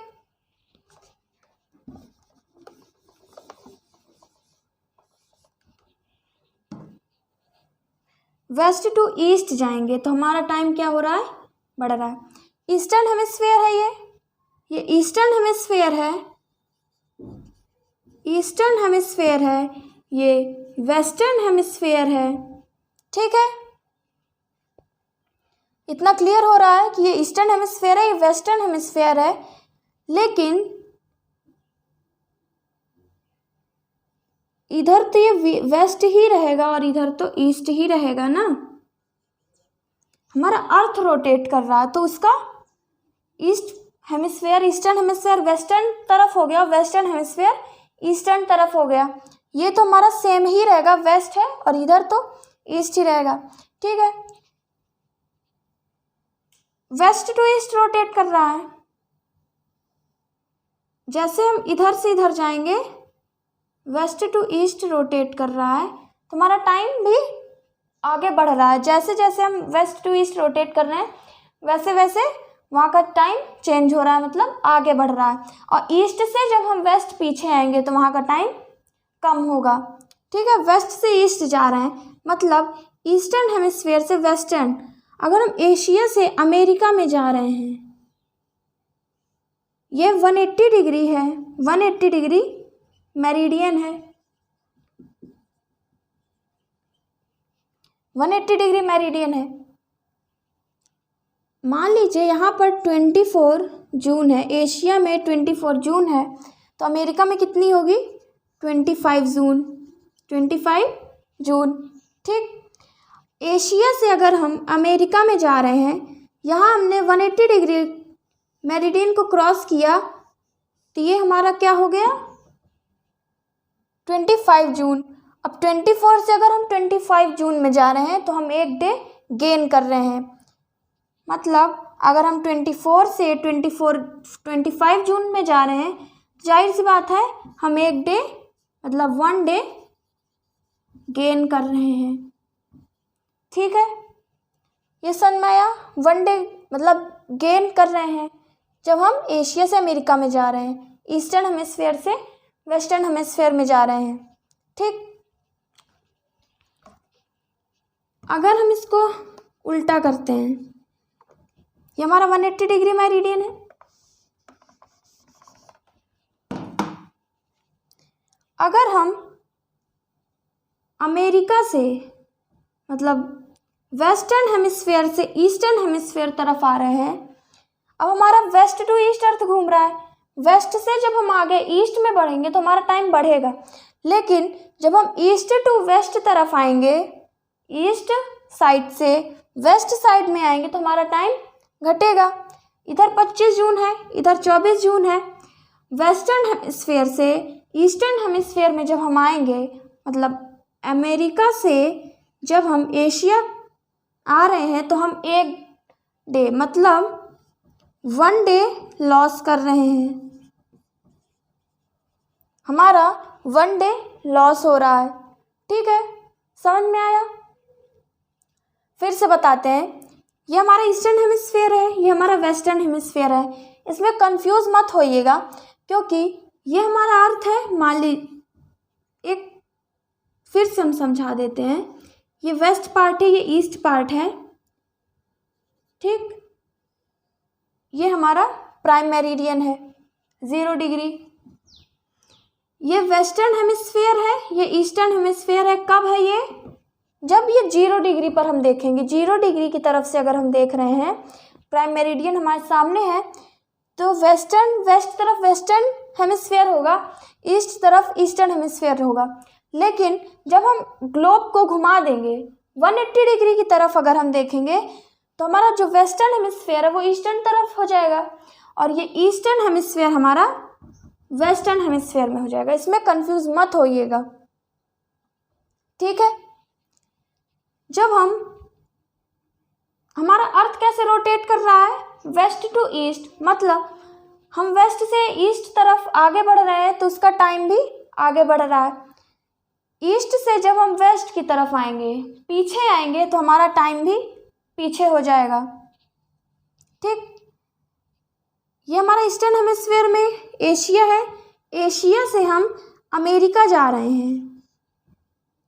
वेस्ट टू ईस्ट जाएंगे तो हमारा टाइम क्या हो रहा है? बढ़ रहा है। ईस्टर्न हेमिस्फीयर है ये ईस्टर्न हेमिस्फीयर है, ईस्टर्न हेमिस्फीयर है, ये वेस्टर्न हेमिस्फीयर है। ठीक है, इतना क्लियर हो रहा है कि ये ईस्टर्न हेमिस्फीयर है, ये वेस्टर्न हेमिस्फीयर है, लेकिन इधर तो ये वेस्ट ही रहेगा और इधर तो ईस्ट ही रहेगा ना। हमारा अर्थ रोटेट कर रहा है तो उसका east hemisphere, eastern hemisphere western तरफ हो गया, वेस्टर्न हेमिस्फीयर ईस्टर्न तरफ हो गया। ये तो हमारा सेम ही रहेगा, वेस्ट है और इधर तो ईस्ट ही रहेगा। ठीक है, वेस्ट टू ईस्ट रोटेट कर रहा है। जैसे हम इधर से इधर जाएंगे वेस्ट टू ईस्ट रोटेट कर रहा है तो हमारा टाइम भी आगे बढ़ रहा है। जैसे जैसे हम वेस्ट टू ईस्ट रोटेट कर रहे हैं वैसे वैसे वहाँ का टाइम चेंज हो रहा है, मतलब आगे बढ़ रहा है। और ईस्ट से जब हम वेस्ट पीछे आएंगे तो वहाँ का टाइम कम होगा। ठीक है, वेस्ट से ईस्ट जा रहे हैं मतलब ईस्टर्न हेमिस्फीयर से वेस्टर्न। अगर हम एशिया से अमेरिका में जा रहे हैं, ये 180 डिग्री है, 180 डिग्री मेरिडियन है, 180 डिग्री मेरिडियन है। मान लीजिए यहाँ पर 24 जून है, एशिया में 24 जून है तो अमेरिका में कितनी होगी? 25 जून, 25 जून। ठीक, एशिया से अगर हम अमेरिका में जा रहे हैं, यहाँ हमने 180 डिग्री मेरिडियन को क्रॉस किया तो ये हमारा क्या हो गया? 25 जून। अब 24 से अगर हम 25 जून में जा रहे हैं तो हम एक डे गेन कर रहे हैं, मतलब अगर हम 24 से 25 जून में जा रहे हैं, जाहिर सी बात है हम एक डे मतलब 1 डे गेन कर रहे हैं। ठीक है, ये समझ में आया? 1 डे मतलब गेन कर रहे हैं जब हम एशिया से अमेरिका में जा रहे हैं, ईस्टर्न हेमिस्फीयर से वेस्टर्न हेमिस्फीयर में जा रहे हैं। ठीक, अगर हम इसको उल्टा करते हैं, ये हमारा 180 डिग्री मेरिडियन है। अगर हम अमेरिका से मतलब वेस्टर्न हेमिस्फीयर से ईस्टर्न हेमिस्फीयर तरफ आ रहे हैं, अब हमारा वेस्ट टू ईस्ट अर्थ घूम रहा है। वेस्ट से जब हम आगे ईस्ट में बढ़ेंगे तो हमारा टाइम बढ़ेगा, लेकिन जब हम ईस्ट टू वेस्ट तरफ आएंगे, ईस्ट साइड से वेस्ट साइड में आएंगे तो हमारा टाइम घटेगा। इधर 25 जून है, इधर 24 जून है। वेस्टर्न हेमिस्फीयर से ईस्टर्न हेमिस्फीयर में जब हम आएंगे, मतलब अमेरिका से जब हम एशिया आ रहे हैं, तो हम एक डे मतलब 1 डे लॉस कर रहे हैं। हमारा 1 डे लॉस हो रहा है। ठीक है, समझ में आया? फिर से बताते हैं, ये हमारा ईस्टर्न हेमिस्फीयर है, ये हमारा वेस्टर्न हेमिस्फीयर है। इसमें कंफ्यूज मत होइएगा, क्योंकि ये हमारा अर्थ है। मान ली एक फिर से हम समझा देते हैं, ये वेस्ट पार्ट है, ये ईस्ट पार्ट है। ठीक, ये हमारा प्राइम मेरिडियन है 0 डिग्री। ये वेस्टर्न हेमिस्फीयर है, ये ईस्टर्न हेमिस्फीयर है। कब है ये? जब ये 0 डिग्री पर हम देखेंगे, 0 डिग्री की तरफ से अगर हम देख रहे हैं, प्राइम मेरिडियन हमारे सामने है, तो वेस्ट तरफ वेस्टर्न हेमिस्फीयर होगा, ईस्ट तरफ ईस्टर्न हेमिस्फीयर होगा। लेकिन जब हम ग्लोब को घुमा देंगे 180 डिग्री की तरफ अगर हम देखेंगे, तो हमारा जो वेस्टर्न हेमिस्फीयर है वो ईस्टर्न तरफ हो जाएगा, और ये ईस्टर्न हेमिस्फीयर हमारा वेस्टर्न हेमिस्फीयर में हो जाएगा। इसमें कंफ्यूज मत होइएगा। ठीक है, जब हमारा अर्थ कैसे रोटेट कर रहा है? वेस्ट टू ईस्ट, मतलब हम वेस्ट से ईस्ट तरफ आगे बढ़ रहे हैं तो उसका टाइम भी आगे बढ़ रहा है। ईस्ट से जब हम वेस्ट की तरफ आएंगे, पीछे आएंगे, तो हमारा टाइम भी पीछे हो जाएगा। ठीक, ये हमारा ईस्टर्न हेमिस्फीयर में एशिया है। एशिया से हम अमेरिका जा रहे हैं।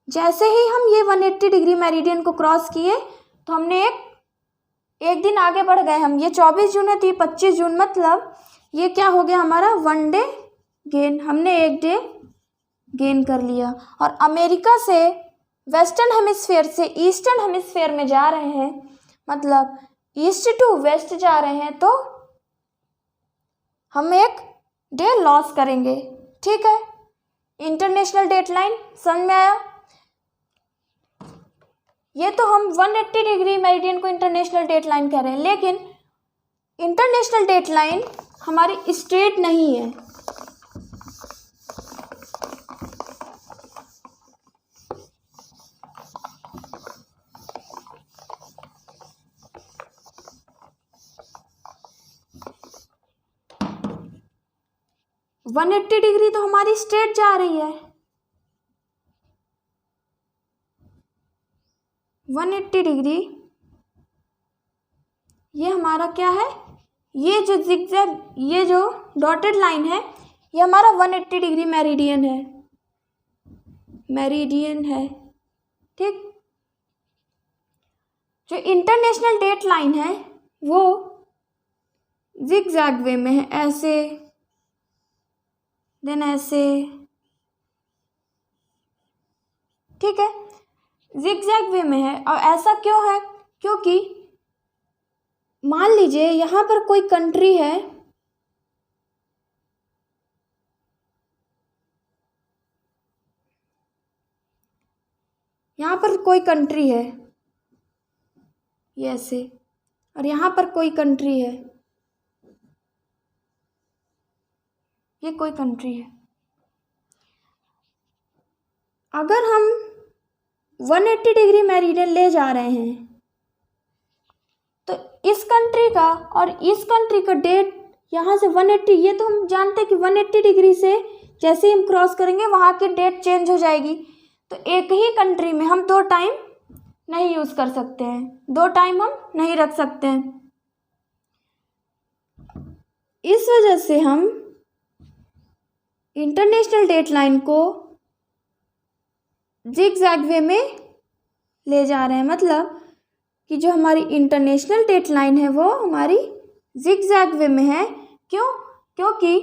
जैसे ही हम ये 180 डिग्री मेरिडियन को क्रॉस किए, तो हमने एक दिन आगे बढ़ गए हम। ये 24 जून है तो ये 25 जून, मतलब ये क्या हो गया हमारा 1 डे गेन। हमने 1 डे गेन कर लिया। और अमेरिका से वेस्टर्न हेमिस्फीयर से ईस्टर्न हेमिस्फीयर में जा रहे हैं, मतलब ईस्ट टू वेस्ट जा रहे हैं, तो हम 1 डे लॉस करेंगे। ठीक है, इंटरनेशनल डेटलाइन समझ में आया? ये तो हम 180 डिग्री मेरिडियन को इंटरनेशनल डेटलाइन कह रहे हैं, लेकिन इंटरनेशनल डेटलाइन हमारी स्ट्रेट नहीं है। - 180 डिग्री तो हमारी स्ट्रेट जा रही है। 180 डिग्री ये हमारा क्या है? ये जो जिगजैग, ये जो डॉटेड लाइन है, ये हमारा 180 डिग्री मेरिडियन है। ठीक, जो इंटरनेशनल डेट लाइन है वो जिगजैग वे में है, ऐसे देन ऐसे। ठीक है, जिगजैग वे में है। और ऐसा क्यों है? क्योंकि मान लीजिए यहाँ पर कोई कंट्री है, यहाँ पर कोई कंट्री है ये ऐसे, और यहाँ पर कोई कंट्री है, ये कोई कंट्री है। अगर हम 180 डिग्री मेरिडियन ले जा रहे हैं, तो इस कंट्री का और इस कंट्री का डेट यहाँ से 180, ये तो हम जानते हैं कि 180 डिग्री से जैसे ही हम क्रॉस करेंगे वहाँ की डेट चेंज हो जाएगी। तो एक ही कंट्री में हम 2 टाइम नहीं यूज़ कर सकते हैं, 2 टाइम हम नहीं रख सकते हैं। इस वजह से हम इंटरनेशनल डेटलाइन को जिगजैग वे में ले जा रहे हैं, मतलब कि जो हमारी इंटरनेशनल डेटलाइन है वो हमारी जिगजैग वे में है। क्यों? क्योंकि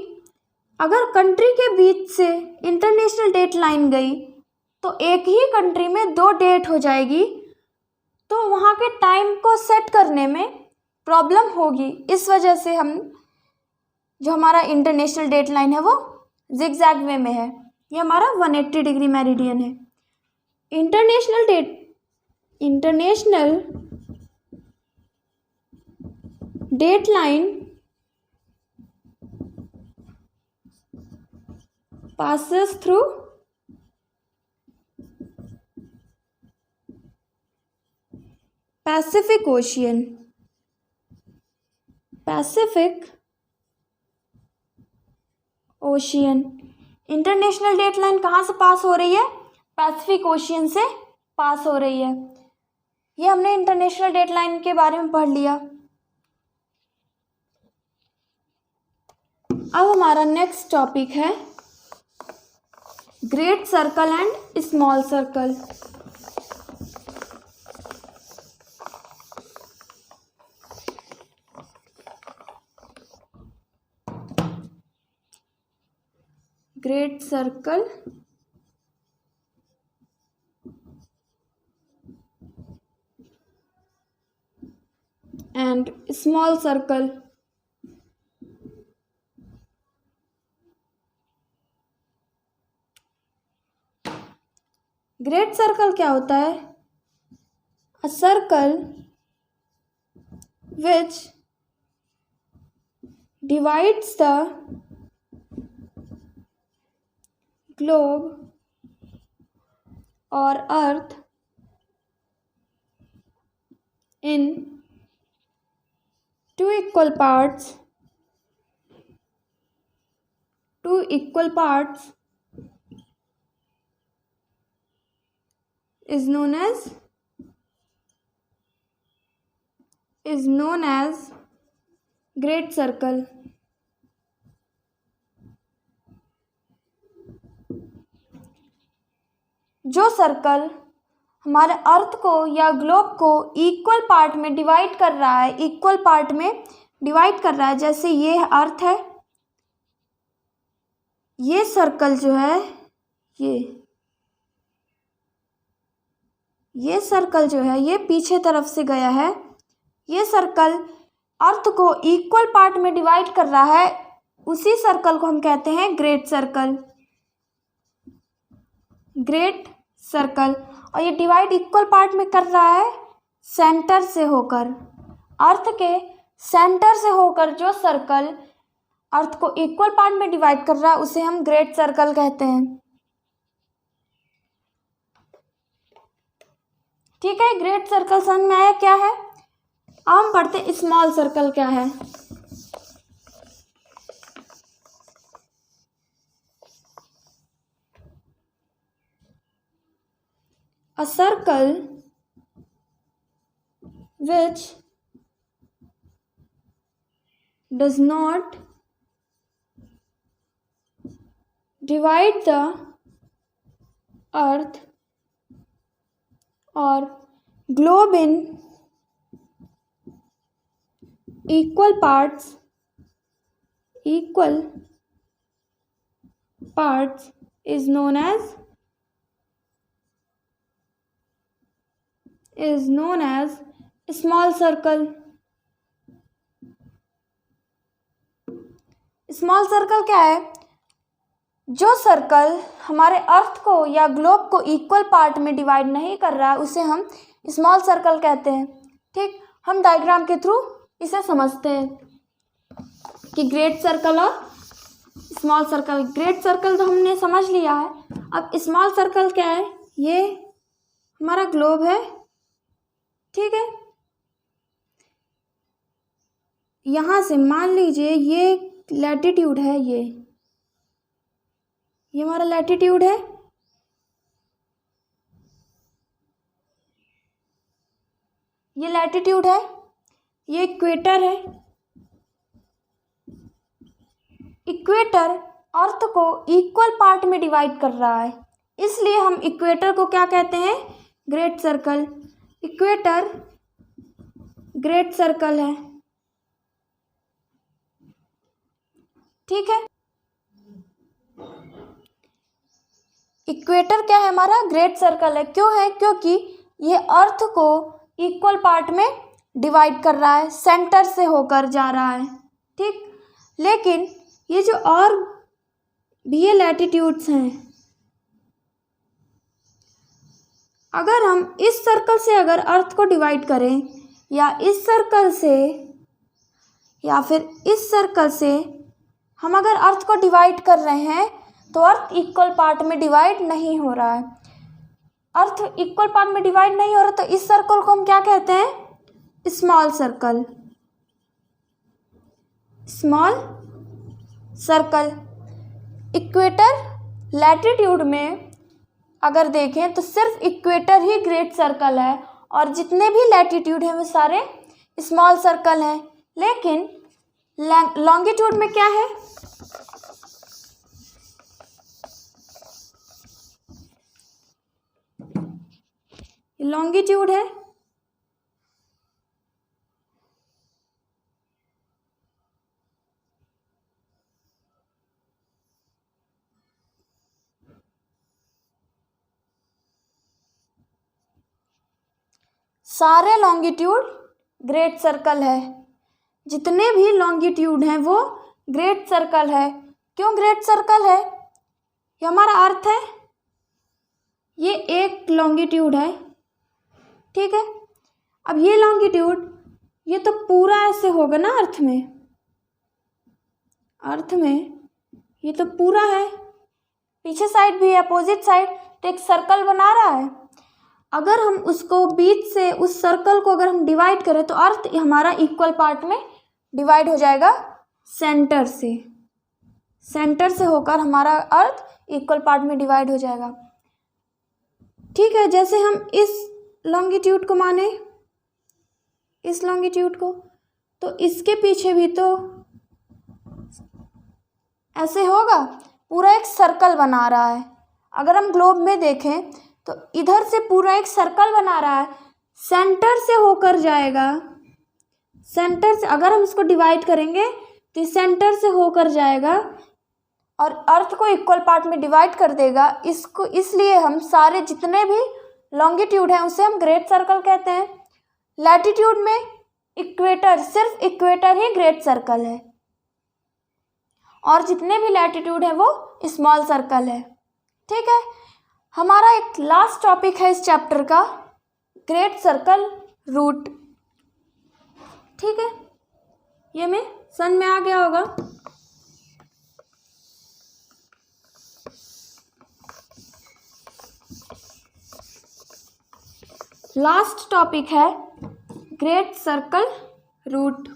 अगर कंट्री के बीच से इंटरनेशनल डेटलाइन गई तो एक ही कंट्री में 2 डेट हो जाएगी, तो वहाँ के टाइम को सेट करने में प्रॉब्लम होगी। इस वजह से हम जो हमारा इंटरनेशनल डेट लाइन है वो जिगजैग वे में है। ये हमारा 180 डिग्री मेरिडियन है। International date line passes through Pacific Ocean। International date line कहाँ से पास हो रही है? पैसिफिक ओशियन से पास हो रही है। ये हमने इंटरनेशनल डेट लाइन के बारे में पढ़ लिया। अब हमारा नेक्स्ट टॉपिक है great circle and small circle. Great circle and small circle. Great circle क्या होता है? A circle which divides the globe और अर्थ in two equal parts is known as great circle। जो सर्कल हमारे अर्थ को या ग्लोब को इक्वल पार्ट में डिवाइड कर रहा है, जैसे ये अर्थ है, ये सर्कल जो है ये सर्कल जो है ये पीछे तरफ से गया है। ये सर्कल अर्थ को इक्वल पार्ट में डिवाइड कर रहा है, उसी सर्कल को हम कहते हैं ग्रेट सर्कल। और ये डिवाइड इक्वल पार्ट में कर रहा है सेंटर से होकर, अर्थ के सेंटर से होकर। जो सर्कल अर्थ को इक्वल पार्ट में डिवाइड कर रहा है उसे हम ग्रेट सर्कल कहते हैं। ठीक है, ग्रेट सर्कल समझ में आया क्या है? अब हम पढ़ते हैं स्मॉल सर्कल क्या है। A circle which does not divide the earth or globe in equal parts is known as small circle। Small circle क्या है? जो सर्कल हमारे अर्थ को या ग्लोब को इक्वल पार्ट में डिवाइड नहीं कर रहा है उसे हम स्मॉल सर्कल कहते हैं। ठीक, हम डायग्राम के थ्रू इसे समझते हैं कि ग्रेट सर्कल और स्मॉल सर्कल। ग्रेट सर्कल तो हमने समझ लिया है, अब स्मॉल सर्कल क्या है? ये हमारा ग्लोब है, ठीक है। यहाँ से मान लीजिए ये लैटिट्यूड है, ये हमारा लैटिट्यूड है। ये लैटिट्यूड है, ये इक्वेटर है। इक्वेटर अर्थ को इक्वल पार्ट में डिवाइड कर रहा है, इसलिए हम इक्वेटर को क्या कहते हैं? Great circle. Equator great circle है, ठीक है। इक्वेटर क्या है? हमारा ग्रेट सर्कल है। क्यों है? क्योंकि ये अर्थ को इक्वल पार्ट में डिवाइड कर रहा है, सेंटर से होकर जा रहा है, ठीक। लेकिन ये जो और भी ये लैटिट्यूड्स हैं, अगर हम इस सर्कल से अगर अर्थ को डिवाइड करें या इस सर्कल से या फिर इस सर्कल से हम अगर अर्थ को डिवाइड कर रहे हैं तो अर्थ इक्वल पार्ट में डिवाइड नहीं हो रहा है। अर्थ इक्वल पार्ट में डिवाइड नहीं हो रहा तो इस सर्कल को हम क्या कहते हैं? Small circle. Small circle. Equator latitude में अगर देखें तो सिर्फ इक्वेटर ही ग्रेट सर्कल है और जितने भी लैटिट्यूड हैं वो सारे स्मॉल सर्कल हैं। लेकिन लॉन्गिट्यूड में क्या है? लॉन्गिट्यूड है सारे लॉन्गिट्यूड ग्रेट सर्कल है। जितने भी लॉन्गिट्यूड हैं वो ग्रेट सर्कल है। क्यों ग्रेट सर्कल है? ये हमारा अर्थ है, ये एक लॉन्गिट्यूड है, ठीक है। अब ये लॉन्गिट्यूड ये तो पूरा ऐसे होगा ना अर्थ में ये तो पूरा है, पीछे साइड भी है, अपोजिट साइड, तो एक सर्कल बना रहा है। अगर हम उसको बीच से उस सर्कल को अगर हम डिवाइड करें तो अर्थ हमारा इक्वल पार्ट में डिवाइड हो जाएगा सेंटर से होकर हमारा अर्थ इक्वल पार्ट में डिवाइड हो जाएगा, ठीक है। जैसे हम इस लॉन्गिट्यूड को माने, इस लॉन्गिट्यूड को, तो इसके पीछे भी तो ऐसे होगा, पूरा एक सर्कल बना रहा है। अगर हम ग्लोब में देखें तो इधर से पूरा एक सर्कल बना रहा है, सेंटर से होकर जाएगा, सेंटर से अगर हम इसको डिवाइड करेंगे तो सेंटर से होकर जाएगा और अर्थ को इक्वल पार्ट में डिवाइड कर देगा। इसको इसलिए हम सारे जितने भी लॉन्गिट्यूड हैं उसे हम ग्रेट सर्कल कहते हैं। लैटिट्यूड में इक्वेटर, सिर्फ इक्वेटर ही ग्रेट सर्कल है और जितने भी लैटिट्यूड हैं वो स्मॉल सर्कल है, ठीक है। हमारा एक लास्ट टॉपिक है इस चैप्टर का, ग्रेट सर्कल रूट, ठीक है। ये में समझ में आ गया होगा। लास्ट टॉपिक है great circle route.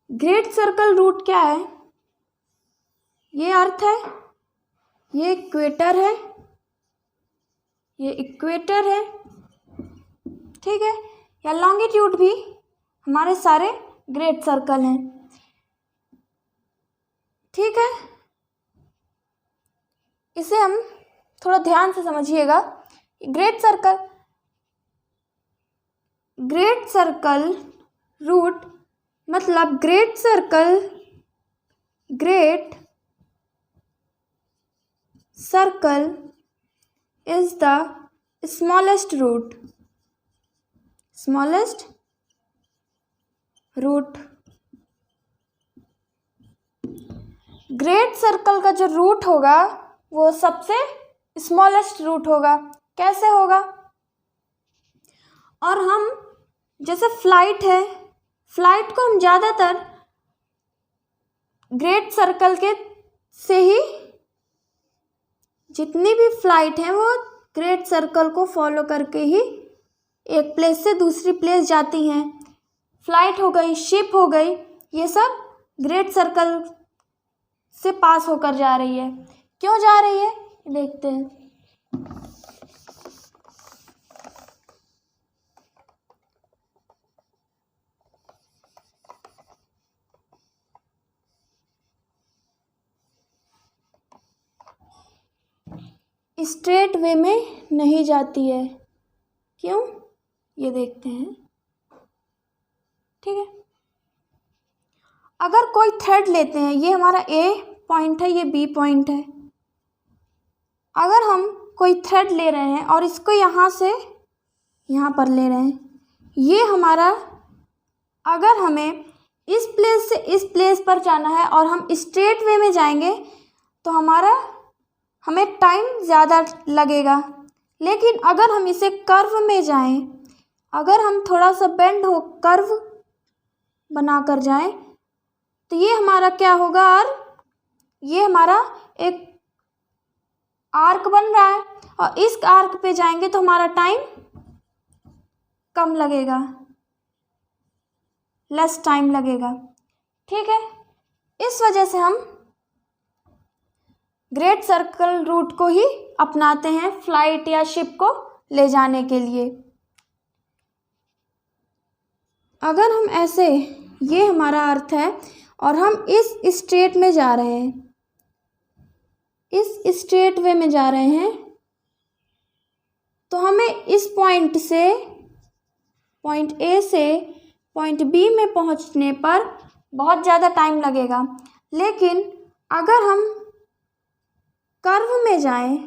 Great circle route क्या है? ये अर्थ है, ये इक्वेटर है, ये इक्वेटर है, ठीक है। या लॉन्गिट्यूड भी हमारे सारे ग्रेट सर्कल हैं, ठीक है। इसे हम थोड़ा ध्यान से समझिएगा। ग्रेट सर्कल रूट मतलब great circle is the smallest route. Great circle का जो रूट होगा वो सबसे स्मॉलेस्ट रूट होगा। कैसे होगा? और हम जैसे फ्लाइट है, फ्लाइट को हम ज़्यादातर ग्रेट सर्कल के से ही, जितनी भी फ्लाइट हैं वो ग्रेट सर्कल को फॉलो करके ही एक प्लेस से दूसरी प्लेस जाती हैं। फ्लाइट हो गई, शिप हो गई, ये सब ग्रेट सर्कल से पास होकर जा रही है। क्यों जा रही है देखते हैं। स्ट्रेट वे में नहीं जाती है। क्यों? ये देखते हैं, ठीक है। अगर कोई थ्रेड लेते हैं, ये हमारा ए पॉइंट है, ये बी पॉइंट है। अगर हम कोई थ्रेड ले रहे हैं और इसको यहाँ से यहाँ पर ले रहे हैं, ये हमारा, अगर हमें इस प्लेस से इस प्लेस पर जाना है और हम स्ट्रेट वे में जाएंगे तो हमें टाइम ज़्यादा लगेगा। लेकिन अगर हम इसे कर्व में जाएं, अगर हम थोड़ा सा बेंड हो कर्व बनाकर जाएं, तो ये हमारा क्या होगा, और ये हमारा एक आर्क बन रहा है और इस आर्क पे जाएंगे तो हमारा टाइम कम लगेगा, लेस टाइम लगेगा। ठीक है, इस वजह से हम ग्रेट सर्कल रूट को ही अपनाते हैं फ्लाइट या शिप को ले जाने के लिए। अगर हम ऐसे, ये हमारा अर्थ है और हम इस स्ट्रेट में जा रहे हैं, इस स्ट्रेट वे में जा रहे हैं, तो हमें इस पॉइंट से, पॉइंट ए से पॉइंट बी में पहुंचने पर बहुत ज़्यादा टाइम लगेगा। लेकिन अगर हम कर्व में जाएं,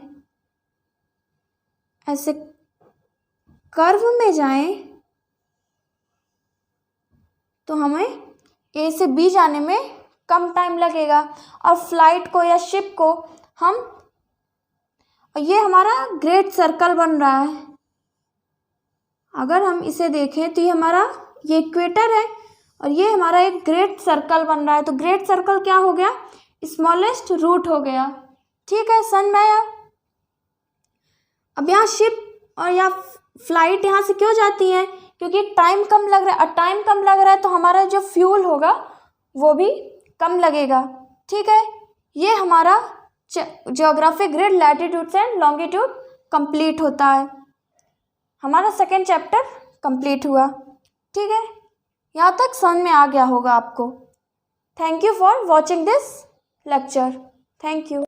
ऐसे कर्व में जाएं, तो हमें ए से बी जाने में कम टाइम लगेगा। और फ्लाइट को या शिप को हम, ये हमारा ग्रेट सर्कल बन रहा है। अगर हम इसे देखें तो ये हमारा, ये इक्वेटर है और ये हमारा एक ग्रेट सर्कल बन रहा है। तो ग्रेट सर्कल क्या हो गया, स्मॉलेस्ट रूट हो गया। ठीक है, समझ में आया। अब यहाँ शिप और या फ्लाइट यहाँ से क्यों जाती है, क्योंकि टाइम कम लग रहा है, और टाइम कम लग रहा है तो हमारा जो फ्यूल होगा वो भी कम लगेगा। ठीक है, ये हमारा geographic grid latitude and longitude complete होता है। हमारा सेकेंड चैप्टर कंप्लीट हुआ। ठीक है, यहाँ तक समझ में आ गया होगा आपको। Thank you for watching this lecture. Thank you.